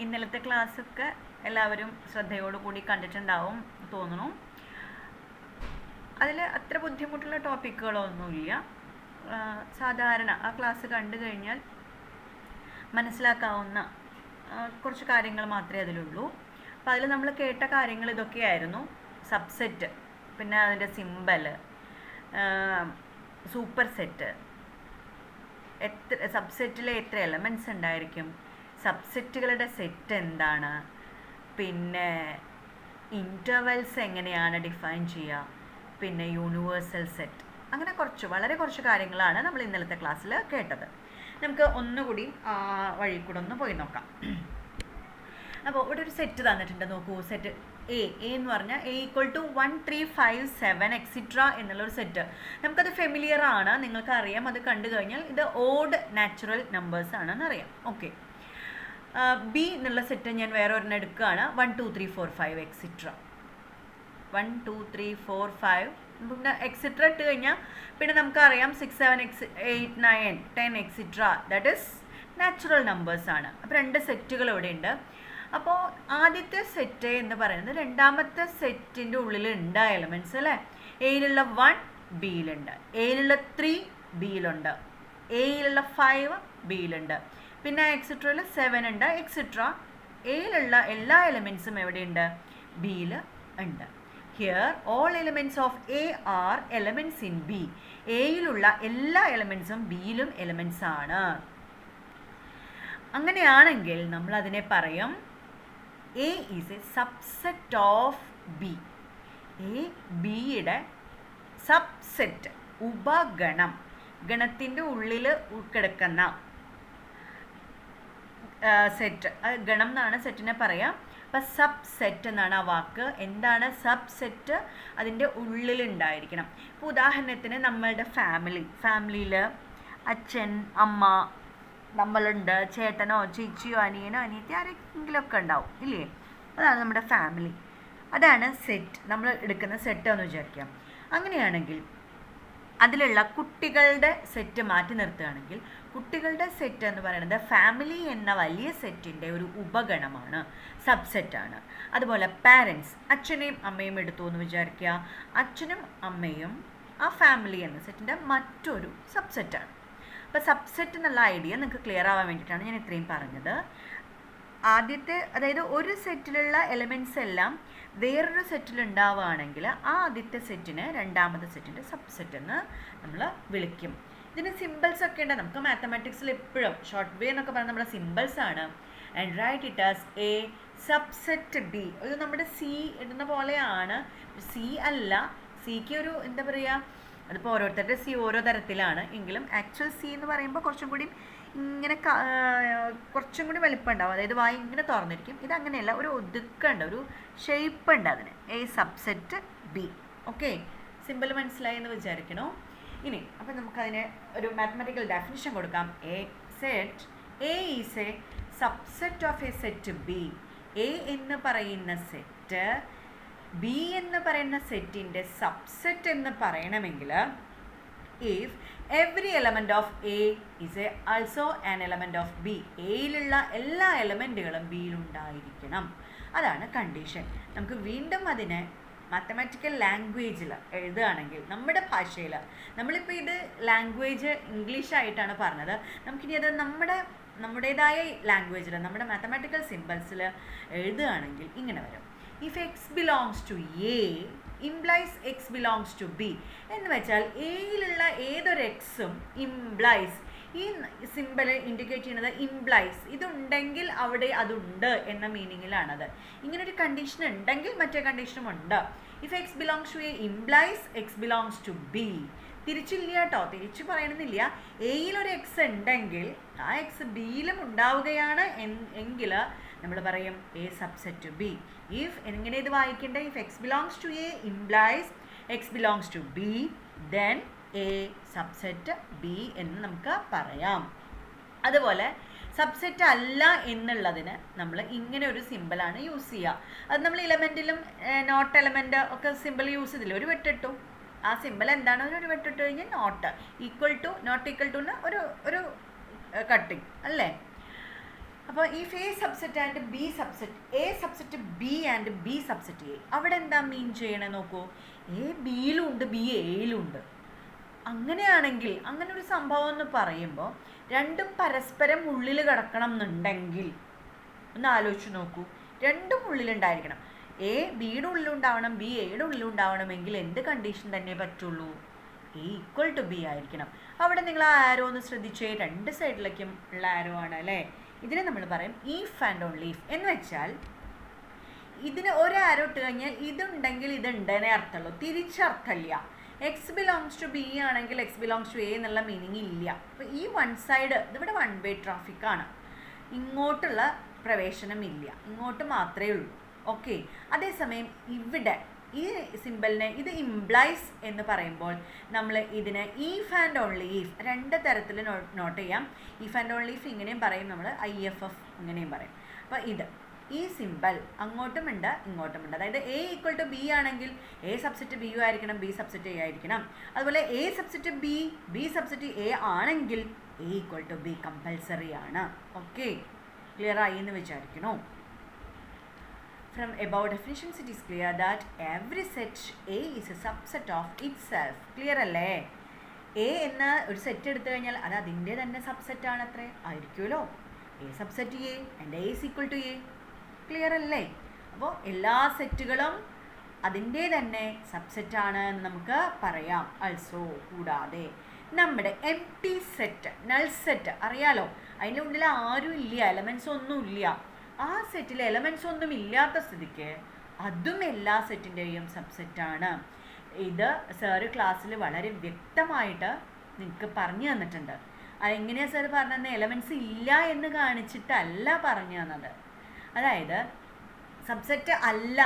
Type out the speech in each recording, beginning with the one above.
ഇന്നലത്തെ ക്ലാസ്സൊക്കെ എല്ലാവരും ശ്രദ്ധയോടുകൂടി കണ്ടിട്ടുണ്ടാവും തോന്നുന്നു. അതിൽ അത്ര ബുദ്ധിമുട്ടുള്ള ടോപ്പിക്കുകളൊന്നുമില്ല. സാധാരണ ആ ക്ലാസ് കണ്ടു കഴിഞ്ഞാൽ മനസ്സിലാക്കാവുന്ന കുറച്ച് കാര്യങ്ങൾ മാത്രമേ അതിലുള്ളൂ. അപ്പോൾ അതിൽ നമ്മൾ കേട്ട കാര്യങ്ങൾ ഇതൊക്കെയായിരുന്നു. സബ്സെറ്റ്, പിന്നെ അതിൻ്റെ സിമ്പൽ, സൂപ്പർ സെറ്റ്, സബ്സെറ്റിൽ എത്ര എലമെൻറ്റ്സ് ഉണ്ടായിരിക്കും, സബ്സെറ്റുകളുടെ സെറ്റ് എന്താണ്, പിന്നെ ഇൻ്റർവെൽസ് എങ്ങനെയാണ് ഡിഫൈൻ ചെയ്യുക, പിന്നെ യൂണിവേഴ്സൽ സെറ്റ്, അങ്ങനെ വളരെ കുറച്ച് കാര്യങ്ങളാണ് നമ്മൾ ഇന്നലത്തെ ക്ലാസ്സിൽ കേട്ടത്. നമുക്ക് ഒന്നുകൂടി ആ വഴി കൂടെ ഒന്ന് പോയി നോക്കാം. അപ്പോൾ ഇവിടെ ഒരു സെറ്റ് തന്നിട്ടുണ്ട്, നോക്കൂ. സെറ്റ് എ എന്ന് പറഞ്ഞാൽ A = 1 3 5 7 എക്സിട്ര എന്നുള്ളൊരു സെറ്റ്. നമുക്കത് ഫെമിലിയർ ആണ്, നിങ്ങൾക്കറിയാം. അത് കണ്ടു കഴിഞ്ഞാൽ ഇത് ഓഡ് നാച്ചുറൽ നമ്പേഴ്സ് ആണെന്ന് അറിയാം. ഓക്കെ. ബി എന്നുള്ള സെറ്റ് ഞാൻ വേറെ ഒരെണ്ണം എടുക്കുകയാണ്. 1 2 3 4 5 എക്സിട്ര. 1 2 3 4 5 പിന്നെ എക്സിട്ര ഇട്ട് കഴിഞ്ഞാൽ പിന്നെ നമുക്കറിയാം 6 7 8 9 10 extra. That is natural numbers ആണ്. അപ്പോൾ രണ്ട് സെറ്റുകൾ ഇവിടെ ഉണ്ട്. അപ്പോൾ ആദ്യത്തെ സെറ്റ് എന്ന് പറയുന്നത് രണ്ടാമത്തെ സെറ്റിൻ്റെ ഉള്ളിൽ ഉണ്ട് എലമെൻറ്റ്സ് അല്ലേ. എയിലുള്ള 1 ബിയിലുണ്ട്, എയിലുള്ള 3 ബിയിലുണ്ട്, എയിലുള്ള 5 ബിയിലുണ്ട്, പിന്നെ എക്സിട്രയിൽ 7 ഉണ്ട്, എക്സിട്ര. എയിലുള്ള എല്ലാ എലമെൻറ്റ്സും എവിടെയുണ്ട്? ബിയിൽ ഉണ്ട്. Here all elements of A are elements in B. എയിലുള്ള എല്ലാ എലമെൻറ്റ്സും ബിയിലും എലമെൻറ്റ്സ് ആണ്. അങ്ങനെയാണെങ്കിൽ നമ്മൾ അതിനെ പറയും A is A subset of B. A ബിയുടെ സബ്സെറ്റ്, ഉപഗണം, ഗണത്തിൻ്റെ ഉള്ളിൽ കിടക്കുന്ന സെറ്റ്. ഗണം എന്നാണ് സെറ്റിനെ പറയാം. അപ്പം സബ്സെറ്റ് എന്നാണ് ആ വാക്ക്. എന്താണ് സബ്സെറ്റ്? അതിൻ്റെ ഉള്ളിലുണ്ടായിരിക്കണം. ഇപ്പോൾ ഉദാഹരണത്തിന് നമ്മളുടെ ഫാമിലിയിൽ അച്ഛൻ, അമ്മ, നമ്മളുണ്ട്, ചേട്ടനോ ചേച്ചിയോ അനിയനോ അനിയത്തി ആരെങ്കിലുമൊക്കെ ഉണ്ടാവും ഇല്ലേ? അതാണ് നമ്മുടെ ഫാമിലി. അതാണ് സെറ്റ്, നമ്മൾ എടുക്കുന്ന സെറ്റ് എന്ന് വിചാരിക്കാം. അങ്ങനെയാണെങ്കിൽ അതിലുള്ള കുട്ടികളുടെ സെറ്റ് മാറ്റി നിർത്തുകയാണെങ്കിൽ കുട്ടികളുടെ സെറ്റ് എന്ന് പറയുന്നത് ഫാമിലി എന്ന വലിയ സെറ്റിൻ്റെ ഒരു ഉപഗണമാണ്, സബ്സെറ്റാണ്. അതുപോലെ പാരൻസ്, അച്ഛനെയും അമ്മയും എടുത്തു എന്ന് വിചാരിക്കുക. അച്ഛനും അമ്മയും ആ ഫാമിലി എന്ന സെറ്റിൻ്റെ മറ്റൊരു സബ്സെറ്റാണ്. അപ്പോൾ സബ്സെറ്റ് എന്നുള്ള ഐഡിയ നിങ്ങൾക്ക് ക്ലിയർ ആവാൻ വേണ്ടിയിട്ടാണ് ഞാൻ ഇത്രയും പറഞ്ഞത്. ആദ്യത്തെ, അതായത് ഒരു സെറ്റിലുള്ള എലമെൻറ്റ്സ് എല്ലാം വേറൊരു സെറ്റിൽ ഉണ്ടാവുകയാണെങ്കിൽ ആ ആദ്യത്തെ സെറ്റിന് രണ്ടാമത്തെ സെറ്റിൻ്റെ സബ്സെറ്റ് എന്ന് നമ്മൾ വിളിക്കും. ഇതിന് സിമ്പിൾസ് ഒക്കെ ഉണ്ട്. നമുക്ക് മാത്തമാറ്റിക്സിൽ എപ്പോഴും ഷോർട്ട് വേ എന്നൊക്കെ പറയുന്നത് നമ്മുടെ സിമ്പിൾസ് ആണ്. And write it as A subset B. ഇത് നമ്മുടെ സി ഇടുന്ന പോലെയാണ്. സി അല്ല, സിക്ക് ഒരു എന്താ പറയുക, അതിപ്പോൾ ഓരോരുത്തരുടെ സി ഓരോ തരത്തിലാണ്. എങ്കിലും ആക്ച്വൽ സി എന്ന് പറയുമ്പോൾ കുറച്ചും കൂടി ഇങ്ങനെ കുറച്ചും കൂടി വലിപ്പം ഉണ്ടാവും. അതായത് വായി ഇങ്ങനെ തുറന്നിരിക്കും. ഇതങ്ങനെയല്ല, ഒരു ഒതുക്കുണ്ട്, ഒരു ഷേപ്പ് ഉണ്ട് അതിന്. A subset B. Okay, simple മനസ്സിലായി എന്ന് വിചാരിക്കണോ? ഇനി അപ്പം നമുക്കതിന് ഒരു മാത്തമാറ്റിക്കൽ ഡെഫിനിഷൻ കൊടുക്കാം. A set A is A subset of A set B. A എന്ന് പറയുന്ന സെറ്റ് ബി എന്ന് പറയുന്ന സെറ്റിൻ്റെ സബ്സെറ്റ് എന്ന് പറയണമെങ്കിൽ if every element of A is also an element of B. എയിലുള്ള എല്ലാ എലമെൻറ്റുകളും ബിയിലുണ്ടായിരിക്കണം. അതാണ് കണ്ടീഷൻ. നമുക്ക് വീണ്ടും അതിനെ മാത്തമാറ്റിക്കൽ ലാംഗ്വേജിൽ എഴുതുകയാണെങ്കിൽ, നമ്മുടെ ഭാഷയിൽ, നമ്മളിപ്പോൾ ഇത് ലാംഗ്വേജ് ഇംഗ്ലീഷായിട്ടാണ് പറഞ്ഞത്, നമുക്കിനി അത് നമ്മുടേതായ ലാംഗ്വേജിൽ, നമ്മുടെ മാത്തമാറ്റിക്കൽ സിമ്പിൾസിൽ എഴുതുകയാണെങ്കിൽ ഇങ്ങനെ വരും. If X belongs to A implies X belongs to B. എന്ന് വെച്ചാൽ എയിലുള്ള ഏതൊരു എക്സും ഇംപ്ലൈസ്, ഈ സിമ്പിൾ ഇൻഡിക്കേറ്റ് ചെയ്യുന്നത് ഇംപ്ലൈസ്, ഇതുണ്ടെങ്കിൽ അവിടെ അതുണ്ട് എന്ന മീനിങ്ങിലാണത്. ഇങ്ങനൊരു കണ്ടീഷൻ ഉണ്ടെങ്കിൽ മറ്റേ കണ്ടീഷനും ഉണ്ട്. If X belongs to A implies X belongs to B. തിരിച്ചില്ല കേട്ടോ, തിരിച്ചു പറയണമെന്നില്ല. എയിലൊരു എക്സ് ഉണ്ടെങ്കിൽ ആ എക്സ് ബിയിലും ഉണ്ടാവുകയാണ് എങ്കിൽ നമ്മൾ പറയും എ സബ്സെറ്റ് ബി. ഇഫ് എങ്ങനെ ഇത് വായിക്കേണ്ടത്? If X belongs to A implies X belongs to B, then A subset B എന്ന് നമുക്ക് പറയാം. അതുപോലെ സബ്സെറ്റ് അല്ല എന്നുള്ളതിന് നമ്മൾ ഇങ്ങനെ ഒരു സിമ്പിളാണ് യൂസ് ചെയ്യുക. അത് നമ്മൾ ഇലമെൻറ്റിലും നോട്ട് എലമെൻറ്റ് ഒക്കെ സിമ്പിൾ യൂസ് ചെയ്തില്ല. ഒരു വെട്ടിട്ടു, ആ സിമ്പിൾ എന്താണ്? ഒരു വെട്ടിട്ട് കഴിഞ്ഞാൽ not equal to, not equal to ഒരു കട്ടിങ് അല്ലേ. അപ്പോൾ if A subset and B subset, A subset B and B subset A, അവിടെ എന്താ മീൻ ചെയ്യണേ നോക്കൂ, എ ബിയിലും ഉണ്ട് ബി എയിലും ഉണ്ട്. അങ്ങനെയാണെങ്കിൽ അങ്ങനെ ഒരു സംഭവം എന്ന് പറയുമ്പോൾ രണ്ടും പരസ്പരം ഉള്ളിൽ കിടക്കണം എന്നുണ്ടെങ്കിൽ ഒന്ന് ആലോചിച്ച് നോക്കൂ, രണ്ടും ഉള്ളിലുണ്ടായിരിക്കണം. എ ബിയുടെ ഉള്ളിലുണ്ടാവണം, ബി എയുടെ ഉള്ളിലുണ്ടാവണമെങ്കിൽ എന്ത് കണ്ടീഷൻ തന്നെ പറ്റുള്ളൂ, എ ഈക്വൽ ടു ബി ആയിരിക്കണം. അവിടെ നിങ്ങൾ ആ ആരോ ഒന്ന് ശ്രദ്ധിച്ചേ, രണ്ട് സൈഡിലേക്കും ഉള്ള ആരോ ആണ് അല്ലേ. ഇതിനെ നമ്മൾ പറയും ഈഫ് ആൻഡ് ഓൺലി ഇഫ് എന്ന് വെച്ചാൽ ഇതിന് ഒരു ആരോ ഇട്ട് കഴിഞ്ഞാൽ ഇതുണ്ടെങ്കിൽ ഇതുണ്ടെന്നേ അർത്ഥമുള്ളൂ, തിരിച്ചർത്ഥമില്ല. എക്സ് ബിലോങ്സ് ടു ബി ആണെങ്കിൽ എക്സ് ബിലോങ്സ് ടു എ എന്നുള്ള മീനിങ് ഇല്ല. അപ്പോൾ ഈ വൺ സൈഡ് ഇതിവിടെ വൺ വേ ട്രാഫിക്കാണ്, ഇങ്ങോട്ടുള്ള പ്രവേശനമില്ല, ഇങ്ങോട്ട് മാത്രമേ ഉള്ളൂ. ഓക്കെ. അതേസമയം ഇവിടെ ഈ സിമ്പിളിനെ ഇത് ഇംപ്ലൈസ് എന്ന് പറയുമ്പോൾ നമ്മൾ ഇതിനെ ഈഫ് ആൻഡ് ഓൺലി ഈഫ് രണ്ട് തരത്തിൽ നോട്ട് ചെയ്യാം. ഈഫ് ആൻഡ് ഓൺലി ഈഫ് ഇങ്ങനെയും പറയും, നമ്മൾ IFF ഇങ്ങനെയും പറയും. അപ്പോൾ ഇത് ഈ സിമ്പിൾ അങ്ങോട്ടുമുണ്ട് ഇങ്ങോട്ടുമുണ്ട്. അതായത് എ ഈക്വൽ ടു ബി ആണെങ്കിൽ എ സബ്സെറ്റ് ബി യു ആയിരിക്കണം, ബി സബ്സെറ്റ് എ ആയിരിക്കണം. അതുപോലെ A subset B, B subset A ആണെങ്കിൽ A equal to B compulsory ആണ്. ഓക്കെ, ക്ലിയർ ആയി എന്ന് വിചാരിക്കണോ? From above definitions it is clear that every set A is a subset of itself. Clear അല്ലേ? A എന്ന ഒരു സെറ്റ് എടുത്തു കഴിഞ്ഞാൽ അത് അതിൻ്റെ തന്നെ സബ്സെറ്റ് ആണ് അത്രേ ആയിരിക്കുമല്ലോ. A subset A and A is equal to A. Clear അല്ലേ? അപ്പോൾ എല്ലാ സെറ്റുകളും അതിൻ്റെ തന്നെ സബ്സെറ്റ് ആണ് എന്ന് നമുക്ക് പറയാം. അൾസോ കൂടാതെ നമ്മുടെ എംപ്റ്റി സെറ്റ്, നൾ സെറ്റ് അറിയാലോ, അതിൻ്റെ ഉള്ളിൽ ആരും ഇല്ല, എലമെൻറ്റ്സ് ഒന്നും ഇല്ല. ആ സെറ്റിൽ എലമെൻറ്റ്സ് ഒന്നും ഇല്ലാത്ത സ്ഥിതിക്ക് അതും എല്ലാ സെറ്റിൻ്റെയും സബ്സെറ്റാണ്. ഇത് സാറ് ക്ലാസ്സിൽ വളരെ വ്യക്തമായിട്ട് നിങ്ങൾക്ക് പറഞ്ഞു തന്നിട്ടുണ്ട്. അതെങ്ങനെയാണ് സാറ് പറഞ്ഞു തന്നെ, എലമെൻറ്റ്സ് ഇല്ല എന്ന് കാണിച്ചിട്ടല്ല പറഞ്ഞു തന്നത്. അതായത് സബ്സെറ്റ് അല്ല,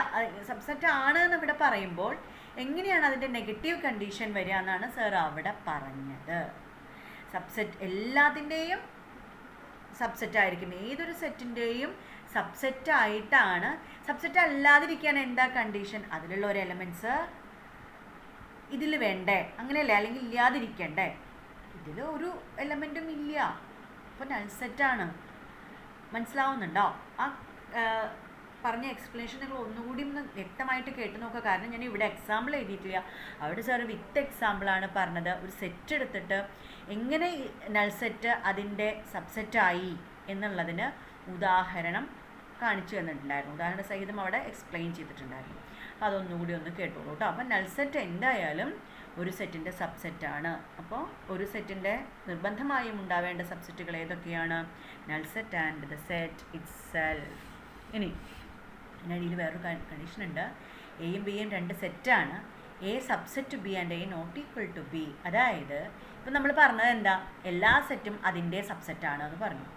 സബ്സെറ്റ് ആണ് എന്ന് ഇവിടെ പറയുമ്പോൾ എങ്ങനെയാണ് അതിൻ്റെ നെഗറ്റീവ് കണ്ടീഷൻ വരിക എന്നാണ് സാർ അവിടെ പറഞ്ഞത്. സബ്സെറ്റ് എല്ലാത്തിൻ്റെയും സബ്സെറ്റ് ആയിരിക്കും, ഏതൊരു സെറ്റിൻ്റെയും സബ്സെറ്റ് ആയിട്ടാണ്. സബ്സെറ്റ് അല്ലാതിരിക്കാൻ എന്താ കണ്ടീഷൻ, അതിലുള്ള ഒരു എലമെൻറ്റ്സ് ഇതിൽ വേണ്ടേ, അങ്ങനെയല്ലേ, അല്ലെങ്കിൽ ഇല്ലാതിരിക്കണ്ടേ. ഇതിൽ ഒരു എലമെൻറ്റും ഇല്ല, അപ്പോൾ നൾ സെറ്റാണ്. മനസ്സിലാവുന്നുണ്ടോ? ആ പറഞ്ഞ എക്സ്പ്ലനേഷൻ നിങ്ങൾ ഒന്നുകൂടി ഒന്ന് വ്യക്തമായിട്ട് കേട്ട് നോക്കുക. കാരണം ഞാൻ ഇവിടെ എക്സാമ്പിൾ എഴുതിയിട്ടില്ല, അവിടെ സാറ് വിത്ത് എക്സാമ്പിളാണ് പറഞ്ഞത്. ഒരു സെറ്റ് എടുത്തിട്ട് എങ്ങനെ നൾ സെറ്റ് അതിൻ്റെ സബ്സെറ്റായി എന്നുള്ളതിന് ഉദാഹരണം കാണിച്ചു തന്നിട്ടുണ്ടായിരുന്നു, ഉദാഹരണ സഹിതം അവിടെ എക്സ്പ്ലെയിൻ ചെയ്തിട്ടുണ്ടായിരുന്നു. അപ്പോൾ അതൊന്നുകൂടി ഒന്ന് കേട്ടോളൂ കേട്ടോ. അപ്പോൾ നൾ സെറ്റ് എന്തായാലും ഒരു സെറ്റിൻ്റെ സബ്സെറ്റാണ്. അപ്പോൾ ഒരു സെറ്റിൻ്റെ നിർബന്ധമായും ഉണ്ടാവേണ്ട സബ്സെറ്റുകൾ ഏതൊക്കെയാണ്? Null set and the set itself. ഇനി അതിനിടയിൽ വേറൊരു കണ്ടീഷൻ ഉണ്ട്, എയും ബിയും രണ്ട് സെറ്റാണ്. A subset B and A not equal to B. അതായത് ഇപ്പം നമ്മൾ പറഞ്ഞത് എന്താ, എല്ലാ സെറ്റും അതിൻ്റെ സബ്സെറ്റാണ് എന്ന് പറഞ്ഞു.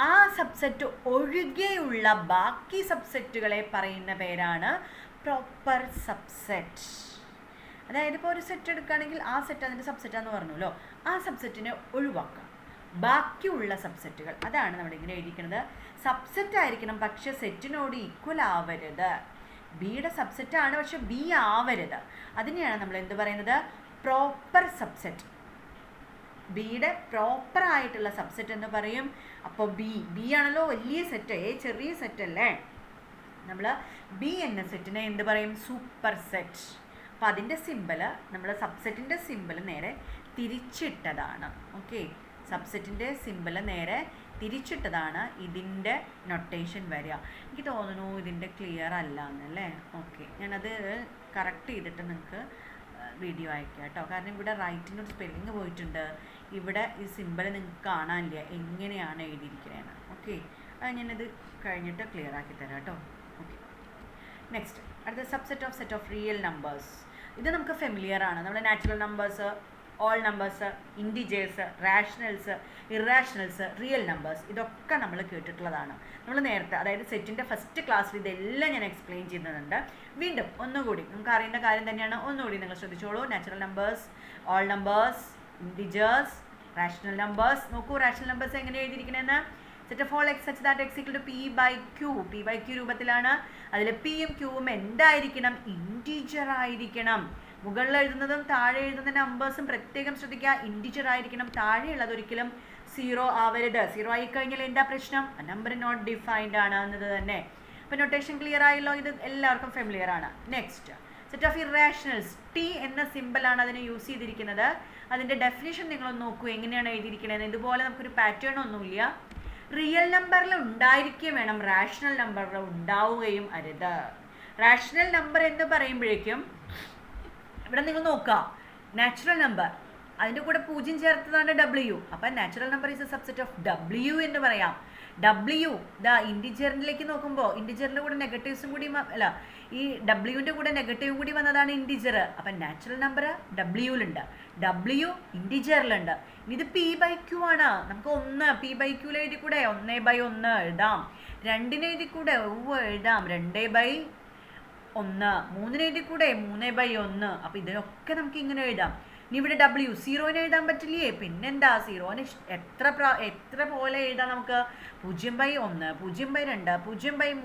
ആ സബ്സെറ്റ് ഒഴികെയുള്ള ബാക്കി സബ്സെറ്റുകളെ പറയുന്ന പേരാണ് പ്രോപ്പർ സബ്സെറ്റ്. അതായത് ഇപ്പോൾ ഒരു സെറ്റ് എടുക്കുകയാണെങ്കിൽ ആ സെറ്റ് അതിൻ്റെ സബ്സെറ്റാന്ന് പറഞ്ഞല്ലോ, ആ സബ്സെറ്റിനെ ഒഴിവാക്കാം, ബാക്കിയുള്ള സബ്സെറ്റുകൾ അതാണ് നമ്മളിങ്ങനെ എഴുതിക്കുന്നത്. സബ്സെറ്റ് ആയിരിക്കണം, പക്ഷെ സെറ്റിനോട് ഈക്വൽ ആവരുത്. ബിയുടെ സബ്സെറ്റാണ് പക്ഷെ ബി ആവരുത്. അതിനെയാണ് നമ്മൾ എന്ത് പറയുന്നത്, പ്രോപ്പർ സബ്സെറ്റ്. ബിയുടെ പ്രോപ്പർ ആയിട്ടുള്ള സബ്സെറ്റ് എന്ന് പറയും. അപ്പോൾ ബി ആണല്ലോ വലിയ സെറ്റ്, എ ചെറിയ സെറ്റ് അല്ലേ. നമ്മൾ ബി എന്ന സെറ്റിനെ എന്ത് പറയും, സൂപ്പർ സെറ്റ്. അപ്പോൾ അതിൻ്റെ സിമ്പിൾ നമ്മൾ സബ്സെറ്റിൻ്റെ സിമ്പിൾ നേരെ തിരിച്ചിട്ടതാണ്. ഓക്കെ, സബ്സെറ്റിൻ്റെ സിമ്പിൾ നേരെ തിരിച്ചിട്ടതാണ് ഇതിൻ്റെ നൊട്ടേഷൻ വരിക. എനിക്ക് തോന്നുന്നു ഇതിൻ്റെ ക്ലിയർ അല്ല എന്നല്ലേ. ഓക്കെ, ഞാനത് കറക്റ്റ് ചെയ്തിട്ട് നിങ്ങൾക്ക് വീഡിയോ അയക്കാം കേട്ടോ. കാരണം ഇവിടെ റൈറ്റിൻ്റെ ഒരു സ്പെല്ലിങ് പോയിട്ടുണ്ട്, ഇവിടെ ഈ സിമ്പിൾ നിങ്ങൾക്ക് കാണാനില്ല എങ്ങനെയാണ് എഴുതിയിരിക്കുന്നതെന്ന്. ഓക്കെ, അത് ഞാനത് കഴിഞ്ഞിട്ട് ക്ലിയർ ആക്കി തരാം കേട്ടോ. ഓക്കെ, നെക്സ്റ്റ് അടുത്ത സെറ്റ് ഓഫ് റിയൽ നമ്പേഴ്സ്. ഇത് നമുക്ക് ഫെമിലിയർ ആണ്. നമ്മുടെ natural numbers, whole numbers, integers, rationals, irrationals, real numbers, ഇതൊക്കെ നമ്മൾ കേട്ടിട്ടുള്ളതാണ്. നമ്മൾ നേരത്തെ അതായത് സെറ്റിൻ്റെ ഫസ്റ്റ് ക്ലാസ്സിൽ ഇതെല്ലാം ഞാൻ എക്സ്പ്ലെയിൻ ചെയ്യുന്നുണ്ട്. വീണ്ടും ഒന്നുകൂടി നമുക്ക് അറിയേണ്ട കാര്യം തന്നെയാണ്, ഒന്നുകൂടി നിങ്ങൾ ശ്രദ്ധിച്ചോളൂ. Natural numbers, whole numbers, integers, rational numbers. നോക്കൂ റാഷണൽ നമ്പേഴ്സ് എങ്ങനെ എഴുതിയിരിക്കണമെന്ന്. Set of all x such that x equal to P/Q രൂപത്തിലാണ്. അതിൽ പിയും ക്യൂവും എന്തായിരിക്കണം, ഇൻറ്റീജർ ആയിരിക്കണം. മുകളിൽ എഴുതുന്നതും താഴെ എഴുതുന്ന നമ്പേഴ്സും പ്രത്യേകം ശ്രദ്ധിക്കുക, ഇൻറ്റീജർ ആയിരിക്കണം. താഴെയുള്ളത് ഒരിക്കലും സീറോ ആവരുത്. സീറോ ആയിക്കഴിഞ്ഞാൽ എന്താ പ്രശ്നം? നമ്പർ നോട്ട് ഡിഫൈൻഡ് ആണ് എന്നത് തന്നെ. അപ്പോൾ നൊട്ടേഷൻ ക്ലിയർ ആയല്ലോ, ഇത് എല്ലാവർക്കും ഫെമിലിയർ ആണ്. Next set of irrationals. T എന്ന സിമ്പിളാണ് അതിനെ യൂസ് ചെയ്തിരിക്കുന്നത്. അതിൻ്റെ ഡെഫിനിഷൻ നിങ്ങളൊന്ന് നോക്കൂ എങ്ങനെയാണ് എഴുതിയിരിക്കുന്നത്. ഇതുപോലെ നമുക്കൊരു പാറ്റേൺ ഒന്നുമില്ല. റിയൽ നമ്പറിൽ ഉണ്ടായിരിക്കുകയും വേണം, റാഷണൽ നമ്പറിൽ ഉണ്ടാവുകയും അരുത്. റാഷണൽ നമ്പർ എന്ന് പറയുമ്പോഴേക്കും ഇവിടെ നിങ്ങൾ നോക്കുക, നാച്ചുറൽ നമ്പർ അതിൻ്റെ കൂടെ 0 ചേർത്തതാണ് W. അപ്പം natural number is A subset of W എന്ന് പറയാം. W ഇൻഡിജറിലേക്ക് നോക്കുമ്പോൾ ഇൻഡിജറിൻ്റെ കൂടെ നെഗറ്റീവ്സും കൂടി അല്ല, ഈ ഡബ്ല്യുവിൻ്റെ കൂടെ നെഗറ്റീവും കൂടി വന്നതാണ് ഇൻഡിജർ. അപ്പം നാച്ചുറൽ നമ്പർ ഡബ്ല്യുവിലുണ്ട്, W ഇൻഡിജറിലുണ്ട്. ഇത് P/Q ആണ്. നമുക്ക് 1 P/Q എഴുതി കൂടെ 1/1 എഴുതാം. 2 എഴുതി കൂടെ എഴുതാം 2/1. 3 എഴുതി കൂടെ 3/1. അപ്പം ഇതിനൊക്കെ നമുക്ക് ഇങ്ങനെ എഴുതാം. ഇനി ഇവിടെ W 0 എഴുതാൻ പറ്റില്ലേ? പിന്നെന്താ, 0 എത്ര പോലെ എഴുതാം നമുക്ക്? 0/1, 0/2, 0/3,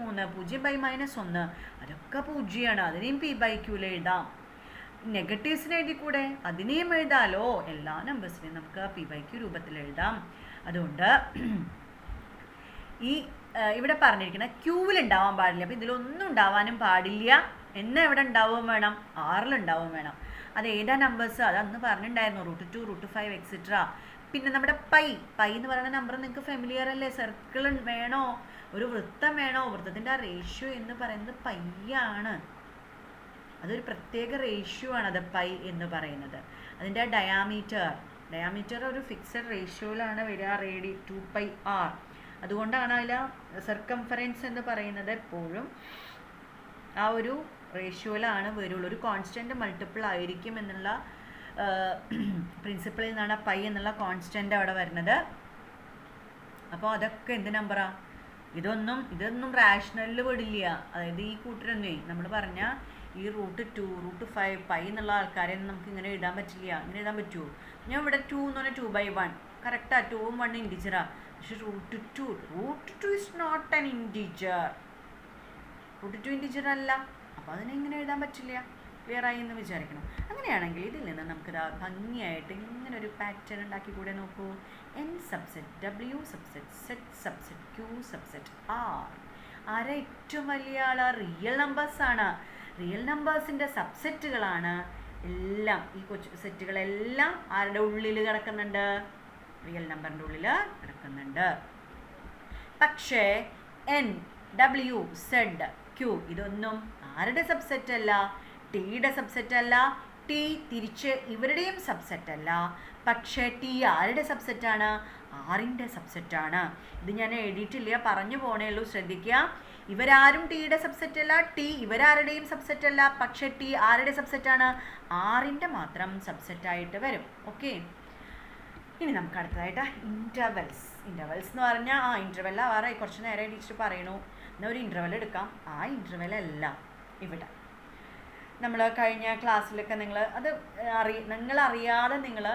0/-1, അതൊക്കെ 0 ആണ്. അതിനെയും P/Q എഴുതാം. നെഗറ്റീവ്സിനെ എഴുതി കൂടെ അതിനെയും എഴുതാലോ. എല്ലാ നമ്പേഴ്സിനെയും നമുക്ക് P/Q രൂപത്തിൽ എഴുതാം. അതുകൊണ്ട് ഈ ഇവിടെ പറഞ്ഞിരിക്കുന്ന ക്യൂവിൽ ഉണ്ടാവാൻ പാടില്ല. അപ്പം ഇതിലൊന്നും ഉണ്ടാവാനും പാടില്ല. എന്നെ എവിടെ ഉണ്ടാവുകയും വേണം? 6 ഉണ്ടാവുകയും വേണം. അത് ഏതാ നമ്പേഴ്സ്? അത് അന്ന് പറഞ്ഞിട്ടുണ്ടായിരുന്നു, √2, √5 എക്സെട്ര. പിന്നെ നമ്മുടെ പൈ എന്ന് പറയുന്ന നമ്പർ നിങ്ങൾക്ക് ഫെമിലിയർ അല്ലേ? സർക്കിൾ വേണോ, ഒരു വൃത്തം വേണോ? വൃത്തത്തിൻ്റെ ആ റേഷ്യോ എന്ന് പറയുന്നത് പൈ ആണ്. അതൊരു പ്രത്യേക റേഷ്യോ ആണ് അത് പൈ എന്ന് പറയുന്നത്. അതിൻ്റെ ഡയാമീറ്റർ ഒരു ഫിക്സഡ് റേഷ്യോയിലാണ് വരിക, 2πr. അതുകൊണ്ടാണ് അതിൽ സർക്കംഫറൻസ് എന്ന് പറയുന്നത് എപ്പോഴും ആ ഒരു റേഷ്യോയിലാണ് വരുള്ളൂ. ഒരു കോൺസ്റ്റൻറ്റ് മൾട്ടിപ്പിൾ ആയിരിക്കും എന്നുള്ള പ്രിൻസിപ്പിളിൽ നിന്നാണ് പൈ എന്നുള്ള കോൺസ്റ്റൻ്റ് അവിടെ വരുന്നത്. അപ്പോൾ അതൊക്കെ എന്ത് നമ്പറാണ്? ഇതൊന്നും റാഷണലിൽ പെടില്ല. അതായത് ഈ കൂട്ടരൊന്നേ നമ്മൾ പറഞ്ഞ ഈ √2, √5 പൈ എന്നുള്ള ആൾക്കാരെ നമുക്ക് ഇങ്ങനെ എഴുതാൻ പറ്റില്ല. ഇങ്ങനെ എഴുതാൻ പറ്റുമോ? ഞാൻ ഇവിടെ 2 എന്ന് പറഞ്ഞാൽ 2/1 കറക്റ്റാണ്. 2ഉം 1 ഇൻഡിജറാണ്. പക്ഷെ √2 is not an integer. √2 integer അല്ല. അപ്പോൾ അതിനെങ്ങനെ എഴുതാൻ പറ്റില്ല. ക്ലിയർ ആയി എന്ന് വിചാരിക്കണം. അങ്ങനെയാണെങ്കിൽ ഇതിൽ നിന്ന് നമുക്ക് ഭംഗിയായിട്ട് ഇങ്ങനെ ഒരു പാറ്റേൺ ഉണ്ടാക്കി കൂടെ നോക്കൂ. N subset W subset set subset Q subset R. ആരാ ഏറ്റവും വലിയ ആള്? റിയൽ നമ്പേഴ്സാണ്. റിയൽ നമ്പേഴ്സിൻ്റെ സബ്സെറ്റുകളാണ് എല്ലാം. ഈ സെറ്റുകളെല്ലാം ആരുടെ ഉള്ളിൽ കിടക്കുന്നുണ്ട്? റിയൽ നമ്പറിൻ്റെ ഉള്ളിൽ കിടക്കുന്നുണ്ട്. പക്ഷേ N, W, Z, Q ഇതൊന്നും ആരുടെ സബ്സെറ്റ് അല്ല? ടിയുടെ സബ്സെറ്റ് അല്ല. ടി തിരിച്ച് ഇവരുടെയും സബ്സെറ്റ് അല്ല. പക്ഷേ ടി ആരുടെ സബ്സെറ്റാണ്? ആറിൻ്റെ സബ്സെറ്റാണ്. ഇത് ഞാൻ എഴുതിയിട്ടില്ല, പറഞ്ഞു പോണേ ഉള്ളൂ, ശ്രദ്ധിക്കുക. ഇവരാരും ടിയുടെ സബ്സെറ്റ് അല്ല, ടി ഇവരാരുടെയും സബ്സെറ്റ് അല്ല. പക്ഷേ ടി ആരുടെ സബ്സെറ്റാണ്? ആറിൻ്റെ മാത്രം സബ്സെറ്റായിട്ട് വരും. ഓക്കെ, ഇനി നമുക്ക് അടുത്തതായിട്ട് ഇൻ്റർവെൽസ് എന്ന് പറഞ്ഞാൽ ഇൻ്റർവെൽ ആവാറായി. കുറച്ച് നേരം ടീച്ചർ പറയണു, എന്നാൽ ഒരു ഇൻ്റർവെൽ എടുക്കാം. ആ ഇൻ്റർവെലല്ല ഇവിടെ നമ്മൾ കഴിഞ്ഞ ക്ലാസ്സിലൊക്കെ നിങ്ങളറിയാതെ നിങ്ങൾ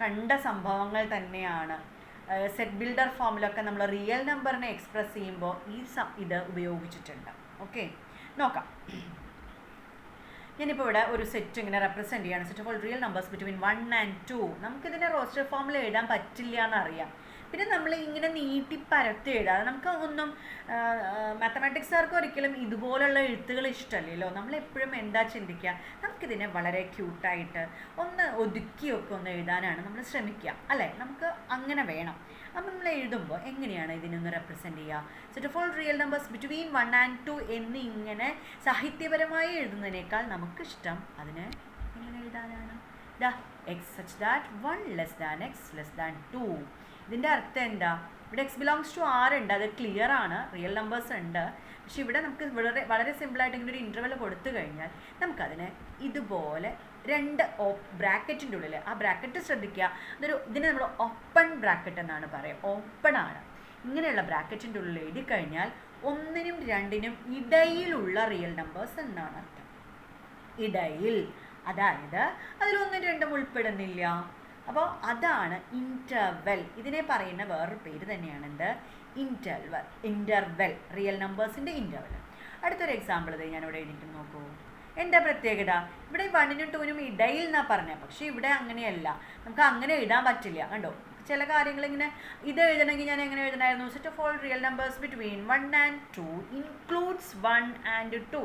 കണ്ട സംഭവങ്ങൾ തന്നെയാണ്. സെറ്റ് ബിൽഡർ ഫോമിലൊക്കെ നമ്മൾ റിയൽ നമ്പറിനെ എക്സ്പ്രസ് ചെയ്യുമ്പോൾ ഇത് ഉപയോഗിച്ചിട്ടുണ്ട്. ഓക്കെ, നോക്കാം. ഞാനിപ്പോൾ ഇവിടെ ഒരു സെറ്റ് ഇങ്ങനെ റെപ്രസെൻറ്റ് ചെയ്യാണ്. Set of all real numbers between 1 and 2. നമുക്കിതിനെ റോസ്റ്റർ ഫോമിൽ എഴുതാൻ പറ്റില്ല എന്നറിയാം. പിന്നെ നമ്മൾ ഇങ്ങനെ നീട്ടി പരത്തി എഴുതാതെ നമുക്ക് ഒന്നും മാത്തമാറ്റിക്സുകാർക്ക് ഒരിക്കലും ഇതുപോലുള്ള എഴുത്തുകൾ ഇഷ്ടമല്ലല്ലോ. നമ്മളെപ്പോഴും എന്താ ചിന്തിക്കുക? നമുക്കിതിനെ വളരെ ക്യൂട്ടായിട്ട് ഒന്ന് ഒതുക്കിയൊക്കെ ഒന്ന് എഴുതാനാണ് നമ്മൾ ശ്രമിക്കുക, അല്ലേ? നമുക്ക് അങ്ങനെ വേണം. അപ്പം നമ്മൾ എഴുതുമ്പോൾ എങ്ങനെയാണ് ഇതിനൊന്ന് റെപ്രസെൻറ്റ് ചെയ്യുക? Set of all real numbers between 1 and 2 എന്ന് ഇങ്ങനെ സാഹിത്യപരമായി എഴുതുന്നതിനേക്കാൾ നമുക്കിഷ്ടം അതിനെ എങ്ങനെ എഴുതാനാണ്? X such that 1 less than X less than 2. ഇതിൻ്റെ അർത്ഥം എന്താ? ഇവിടെ എക്സ് ബിലോങ്സ് ടു ആർ ഉണ്ട്, അത് ക്ലിയർ ആണ്, റിയൽ നമ്പേഴ്സ് ഉണ്ട്. പക്ഷെ ഇവിടെ നമുക്ക് വളരെ സിമ്പിളായിട്ട് ഇങ്ങനെ ഒരു ഇൻ്റർവെൽ കൊടുത്തു കഴിഞ്ഞാൽ നമുക്കതിനെ ഇതുപോലെ 2 ബ്രാക്കറ്റിൻ്റെ ഉള്ളിൽ, ആ ബ്രാക്കറ്റ് ശ്രദ്ധിക്കുക, ഇതിനെ നമ്മൾ ഓപ്പൺ ബ്രാക്കറ്റ് എന്നാണ് പറയുക. ഓപ്പൺ ആണ്. ഇങ്ങനെയുള്ള ബ്രാക്കറ്റിൻ്റെ ഉള്ളിൽ എഴുതി കഴിഞ്ഞാൽ 1നും 2നും ഇടയിലുള്ള റിയൽ നമ്പേഴ്സ് എന്നാണ് അർത്ഥം. ഇടയിൽ, അതായത് അതിൽ 1ഉം 2ഉം ഉൾപ്പെടുന്നില്ല. അപ്പോൾ അതാണ് ഇൻ്റർവെൽ. ഇതിനെ പറയുന്ന വേറൊരു പേര് തന്നെയാണ് എന്ത്? ഇൻ്റർവെൽ, റിയൽ നമ്പേഴ്സിൻ്റെ ഇൻ്റർവെൽ. അടുത്തൊരു എക്സാമ്പിൾ ഇത് ഞാനിവിടെ എഴുതിയിട്ട് നോക്കൂ. എന്താ പ്രത്യേകത? ഇവിടെ 1നും 2നും ഇടയിൽ എന്നാണ് പറഞ്ഞത്. പക്ഷേ ഇവിടെ അങ്ങനെയല്ല, നമുക്ക് അങ്ങനെ എഴുതാൻ പറ്റില്ല. കണ്ടോ, ചില കാര്യങ്ങൾ ഇങ്ങനെ ഇത് എഴുതണമെങ്കിൽ ഞാൻ എങ്ങനെ എഴുതണമായിരുന്നു? Set of all real numbers between 1 and 2 includes 1 and 2.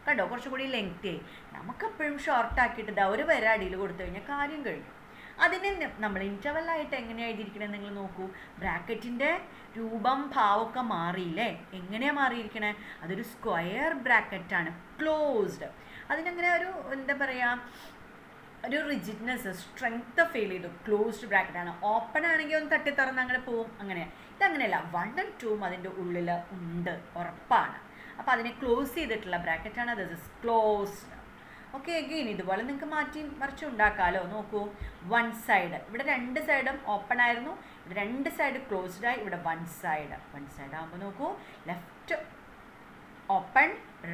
കണ്ടോ, കുറച്ചുകൂടി ലെങ്തി ആയി. നമുക്കെപ്പോഴും ഷോർട്ടാക്കിയിട്ട് ഇതാ ഒരു വര അടിയിൽ കൊടുത്തു കഴിഞ്ഞാൽ കാര്യം കഴിഞ്ഞു. അതിനെ നമ്മൾ ഇൻ്റർവെല്ലായിട്ട് എങ്ങനെയാണ് എഴുതിയിരിക്കണത് നിങ്ങൾ നോക്കൂ. ബ്രാക്കറ്റിൻ്റെ രൂപം ഭാവമൊക്കെ മാറിയില്ലേ? എങ്ങനെയാണ് മാറിയിരിക്കണേ? അതൊരു സ്ക്വയർ ബ്രാക്കറ്റാണ്, ക്ലോസ്ഡ്. അതിനങ്ങനെ ഒരു എന്താ പറയുക, ഒരു റിജിഡ്നെസ്, സ്ട്രെങ്ത് ഫീൽ ചെയ്തു. ക്ലോസ്ഡ് ബ്രാക്കറ്റാണ്. ഓപ്പൺ ആണെങ്കിൽ ഒന്ന് തട്ടി തുറന്ന് അങ്ങനെ പോവും. അങ്ങനെയാണ്. ഇതങ്ങനെയല്ല, 1 and 2 അതിൻ്റെ ഉള്ളിൽ ഉണ്ട്, ഉറപ്പാണ്. അപ്പോൾ അതിനെ ക്ലോസ് ചെയ്തിട്ടുള്ള ബ്രാക്കറ്റാണ്. This is closed. Okay, again ഇതുപോലെ നിങ്ങൾക്ക് മാറ്റി മറിച്ച് ഉണ്ടാക്കാമല്ലോ. നോക്കൂ, 1 സൈഡ്, ഇവിടെ 2 സൈഡും ഓപ്പൺ ആയിരുന്നു, ഇവിടെ 2 സൈഡ് ക്ലോസ്ഡ് ആയി, ഇവിടെ 1 സൈഡ് ആകുമ്പോൾ നോക്കൂ, left open,